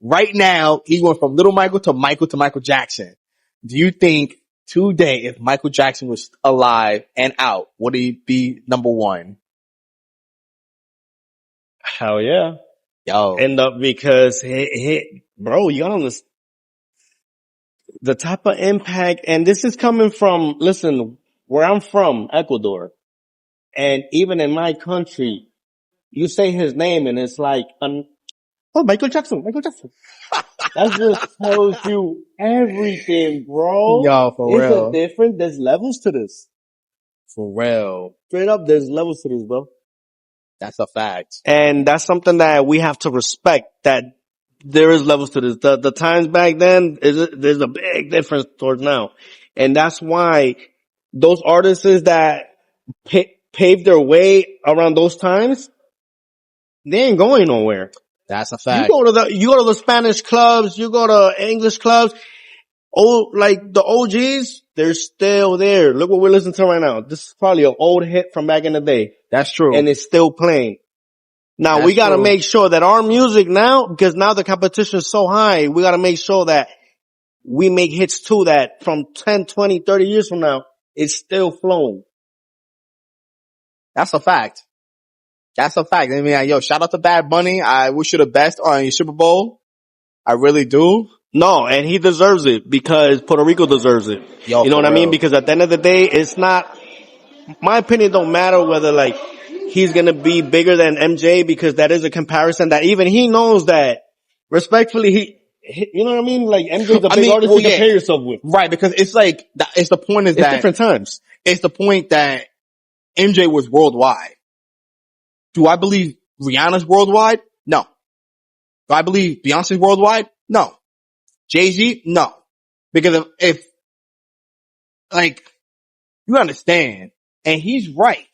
Right now, he went from Little Michael to Michael Jackson. Do you think today, if Michael Jackson was alive and out, would he be number one? Hell yeah. Yo. Because bro, you gotta understand the type of impact, and this is coming from, listen, where I'm from, Ecuador. And even in my country, you say his name and it's like, Michael Jackson. That just tells you everything, bro. Yo, for real. There's levels to this. For real. Straight up, there's levels to this, bro. That's a fact. And that's something that we have to respect, that there is levels to this. The times back then, there's a big difference towards now. And that's why those artists that paved their way around those times, they ain't going nowhere. That's a fact. You go to the Spanish clubs, you go to English clubs, like the OGs, they're still there. Look what we're listening to right now. This is probably an old hit from back in the day. That's true. And it's still playing. Now we gotta make sure that our music now, because now the competition is so high, we gotta make sure that we make hits too that from 10, 20, 30 years from now, it's still flowing. That's a fact. That's a fact. I mean, yo, shout out to Bad Bunny. I wish you the best on your Super Bowl. I really do. No, and he deserves it because Puerto Rico deserves it. Yo, you know what I mean? real. Because at the end of the day, it's not, my opinion don't matter whether like he's gonna be bigger than MJ, because that is a comparison that even he knows that respectfully he you know what I mean? Like MJ's a big artist to compare yourself with. Right, because it's like, it's the point is it's different times. It's the point that MJ was worldwide. Do I believe Rihanna's worldwide? No. Do I believe Beyonce's worldwide? No. Jay-Z? No. Because if like, you understand, and he's right.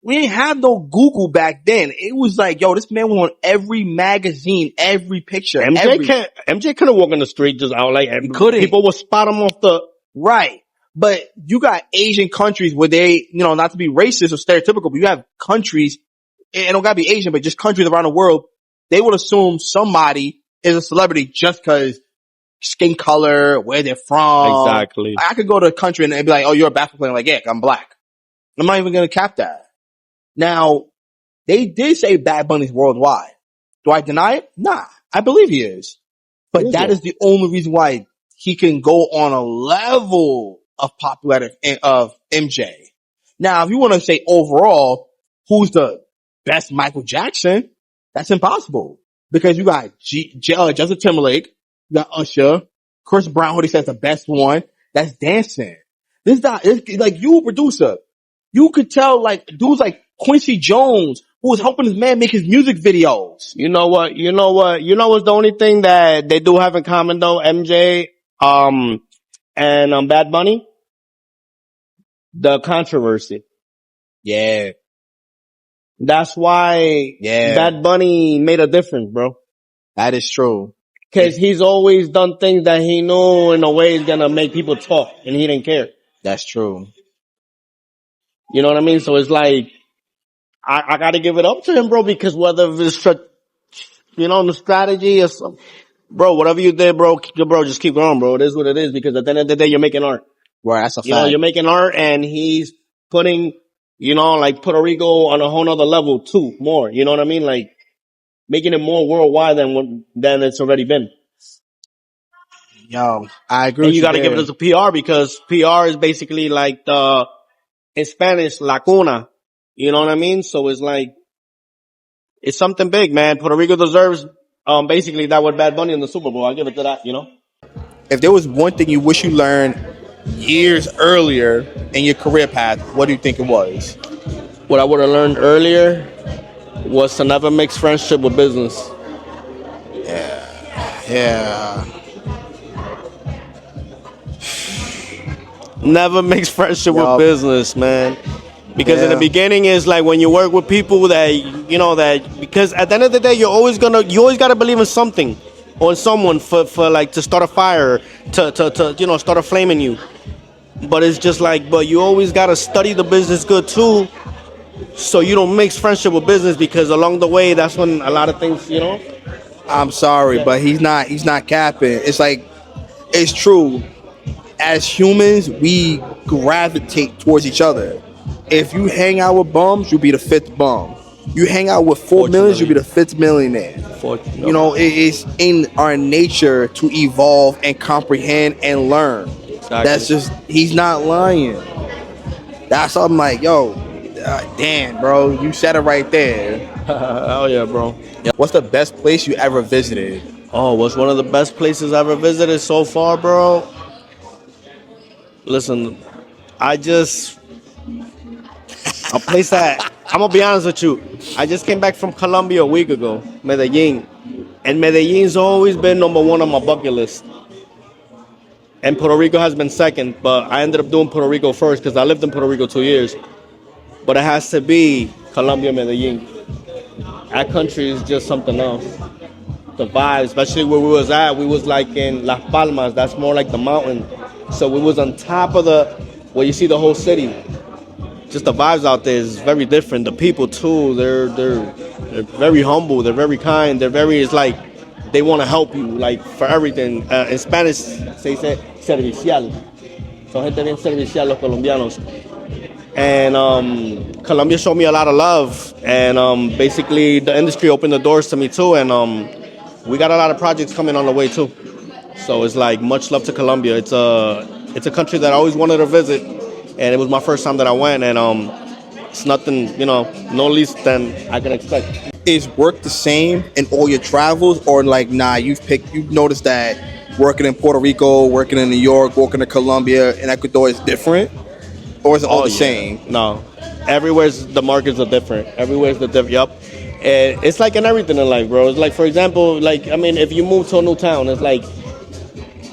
We didn't have no Google back then. It was like, yo, this man was on every magazine, every picture. MJ couldn't walk in the street just out like, couldn't. People would spot him off the, right. But you got Asian countries where they, not to be racist or stereotypical, but you have countries, it don't gotta be Asian, but just countries around the world, they would assume somebody is a celebrity just cause skin color, where they're from. Exactly. I could go to a country and be like, oh, you're a basketball player. I'm like, yeah, I'm black. I'm not even gonna cap that. Now, they did say Bad Bunny's worldwide. Do I deny it? Nah. I believe he is. But that is the only reason why he can go on a level of popularity of MJ. Now, if you want to say overall, who's the best Michael Jackson, that's impossible. Because you got Justin Timberlake, you got Usher, Chris Brown, who they said is the best one. That's dancing. This guy, like you a producer. You could tell like dudes like Quincy Jones, who was helping this man make his music videos. You know what? What's the only thing that they do have in common though? MJ, and Bad Bunny? The controversy. Yeah. That's why Bad Bunny made a difference, bro. That is true. Cause he's always done things that he knew in a way is gonna make people talk and he didn't care. That's true. You know what I mean? So it's like, I gotta give it up to him, bro, because whether it's, the strategy or something, bro, whatever you did, bro, just keep going, bro. It is what it is because at the end of the day, you're making art. Right, that's a fact. You're making art and he's putting, like Puerto Rico on a whole nother level too, more. You know what I mean? Like, making it more worldwide than it's already been. Yo, I agree. And you got to give it as a PR because PR is basically like in Spanish, la cuna. You know what I mean? So it's like, it's something big, man. Puerto Rico deserves, basically that with Bad Bunny in the Super Bowl. I'll give it to that, If there was one thing you wish you learned years earlier in your career path, what do you think it was? What I would have learned earlier was to never mix friendship with business. Yeah. Never mix friendship with business, man. Because in the beginning, it's like when you work with people that, because at the end of the day, you always got to believe in something or in someone for like to start a fire, to start a flame in you. But it's just like, but you always got to study the business good too. So you don't mix friendship with business because along the way, that's when a lot of things, I'm sorry, but he's not capping. It's like, it's true. As humans, we gravitate towards each other. If you hang out with bums, you'll be the fifth bum. You hang out with 4 millions, you'll be the fifth millionaire. It's in our nature to evolve and comprehend and learn. Exactly. That's just, he's not lying. That's I'm like, yo, damn, bro, you said it right there. Hell yeah, bro. What's the best place you ever visited? Oh, what's one of the best places I ever visited so far, bro? Listen, a place that, I'm going to be honest with you. I just came back from Colombia a week ago, Medellin. And Medellin's always been number one on my bucket list. And Puerto Rico has been second, but I ended up doing Puerto Rico first because I lived in Puerto Rico 2 years. But it has to be Colombia, Medellin. That country is just something else. The vibe, especially where we was at, we was like in Las Palmas. That's more like the mountain. So we was on top of where you see the whole city. Just the vibes out there is very different. The people too, they're very humble. They're very kind. It's like they want to help you, like for everything. In Spanish, se dice servicial. Son gente bien servicial los colombianos. And Colombia showed me a lot of love. And basically the industry opened the doors to me too. And we got a lot of projects coming on the way too. So it's like much love to Colombia. It's a country that I always wanted to visit, and it was my first time that I went. And it's nothing, no least than I can expect. Is work the same in all your travels, or like you've noticed that working in Puerto Rico, working in New York, working in Colombia, and Ecuador is different, or is it all the same? No, everywhere's the markets are different. Everywhere's the different. Yup. And it's like in everything in life, bro. It's like, for example, if you move to a new town, it's like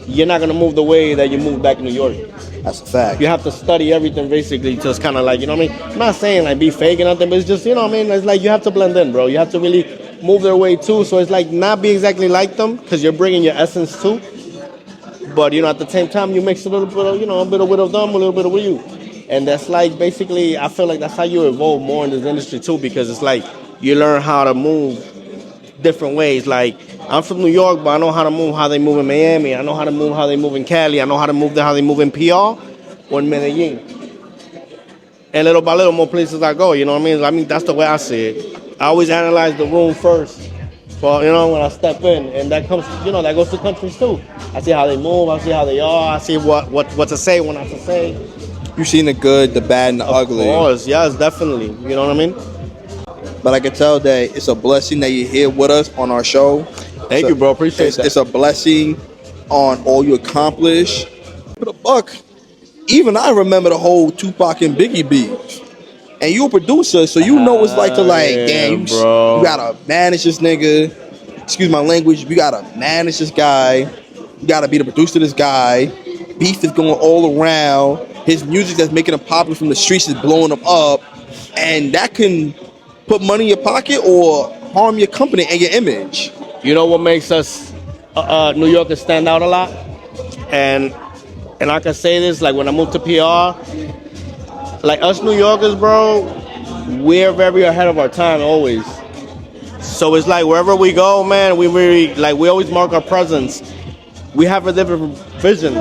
you're not gonna move the way that you moved back in New York. That's a fact. You have to study everything basically, just kind of like, you know what I mean? I'm not saying like be fake and nothing, but it's just, you know what I mean? It's like you have to blend in, bro. You have to really move their way too. So it's like not be exactly like them because you're bringing your essence too. But, at the same time, you mix a little bit of, a bit of them, a little bit of you. And that's like basically, I feel like that's how you evolve more in this industry too, because it's like you learn how to move different ways. Like, I'm from New York, but I know how to move how they move in Miami. I know how to move how they move in Cali. I know how to move how they move in PR or in Medellin. And little by little, more places I go, you know what I mean? I mean, that's the way I see it. I always analyze the room first. So, when I step in, and that comes, that goes to countries too. I see how they move, I see how they are, I see what to say, what not to say. You've seen the good, the bad, and the ugly. Of course, yes, definitely. You know what I mean? But I can tell that it's a blessing that you're here with us on our show. Thank you, bro. Appreciate that. It's a blessing on all you accomplish. For the buck, even I remember the whole Tupac and Biggie beef. And you a producer, so you know what it's like to like, Yeah, damn, you bro. gotta manage this nigga. Excuse my language. You gotta manage this guy. You gotta be the producer of this guy. Beef is going all around. His music that's making him popular from the streets is blowing him up, and that can put money in your pocket or harm your company and your image. You know what makes us New Yorkers stand out a lot? And I can say this, like when I moved to PR, like us New Yorkers, bro, we're very ahead of our time always. So it's like wherever we go, man, we really like we always mark our presence. We have a different vision.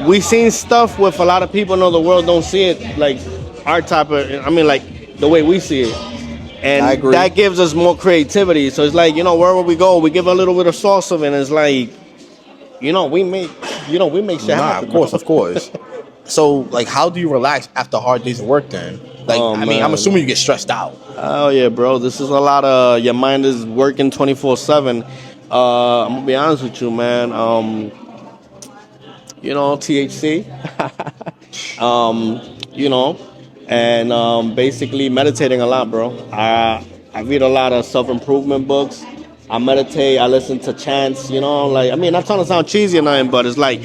We seen stuff with a lot of people in the world don't see it like our type of. I mean, like the way we see it, and I agree. that gives us more creativity. So it's like wherever we go, we give a little bit of sauce of it. And it's like we make shit happen. Of course. So, like, how do you relax after hard days of work then? Like, Oh, I mean, I'm man. assuming you get stressed out. Oh yeah, bro. This is a lot of your mind is working 24/7. I'm gonna be honest with you, man. THC. And basically meditating a lot, bro. I read a lot of self-improvement books. I meditate. I listen to chants. Like I mean, not trying to sound cheesy or nothing, but it's like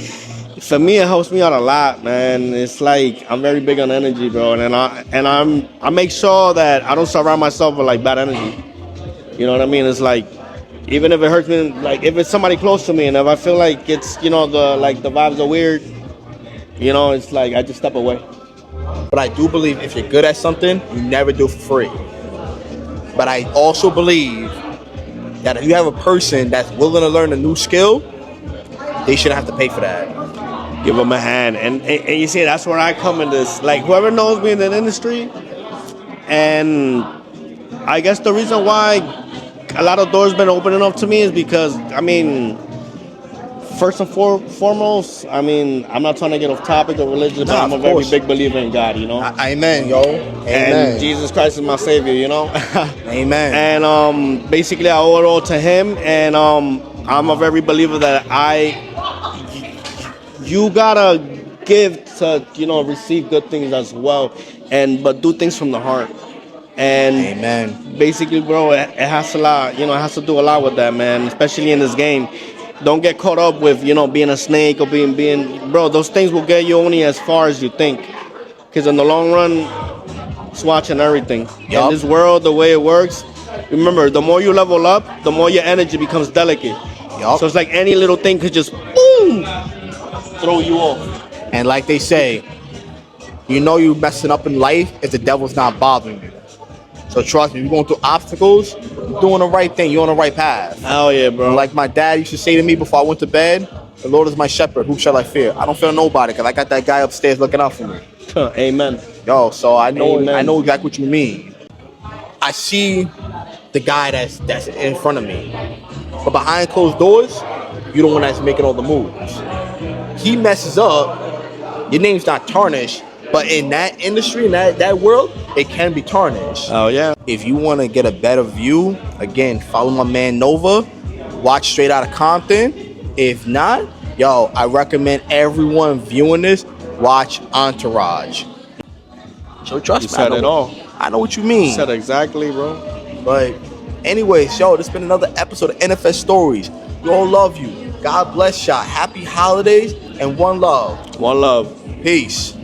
for me, it helps me out a lot, man. It's like I'm very big on energy, bro, and I make sure that I don't surround myself with like bad energy. You know what I mean? It's like even if it hurts me, like if it's somebody close to me, and if I feel like it's the vibes are weird, it's like I just step away. But I do believe if you're good at something, you never do it for free. But I also believe that if you have a person that's willing to learn a new skill, they shouldn't have to pay for that. Give them a hand, and you see that's where I come in this. Like whoever knows me in the industry, and I guess the reason why a lot of doors been opening up to me is because I mean, first and foremost, I mean, I'm not trying to get off topic of religion, but I'm a very big believer in God, Amen, yo. Amen. And Jesus Christ is my savior, Amen. And basically, I owe it all to Him, and I'm a very believer that you gotta give to receive good things as well, but do things from the heart. And Amen. Basically, bro, it has a lot. It has to do a lot with that, man. Especially in this game, don't get caught up with being a snake or being bro. Those things will get you only as far as you think, because in the long run, it's watching everything. Yup. In this world, the way it works, remember, the more you level up, the more your energy becomes delicate. Yup. So it's like any little thing could just boom throw you off. And like they say, you messing up in life if the devil's not bothering you. So trust me, you're going through obstacles, you're doing the right thing, you're on the right path. Hell yeah, bro. And like my dad used to say to me before I went to bed, the Lord is my shepherd, who shall I fear? I don't fear nobody, because I got that guy upstairs looking out for me. Amen. Yo, so I know Amen. exactly what you mean. I see the guy that's in front of me. But behind closed doors, you're the one that's making all the moves. He messes up, your name's not tarnished, but in that industry, in that world, it can be tarnished. Oh yeah. If you want to get a better view, again, follow my man Nova. Watch Straight Outta Compton. If not, yo, I recommend everyone viewing this, watch Entourage. So trust me, You said it all. I know what you mean. You said exactly, bro. But anyways, yo, this has been another episode of NFS Stories. We all love you. God bless y'all. Happy holidays and one love. One love. Peace.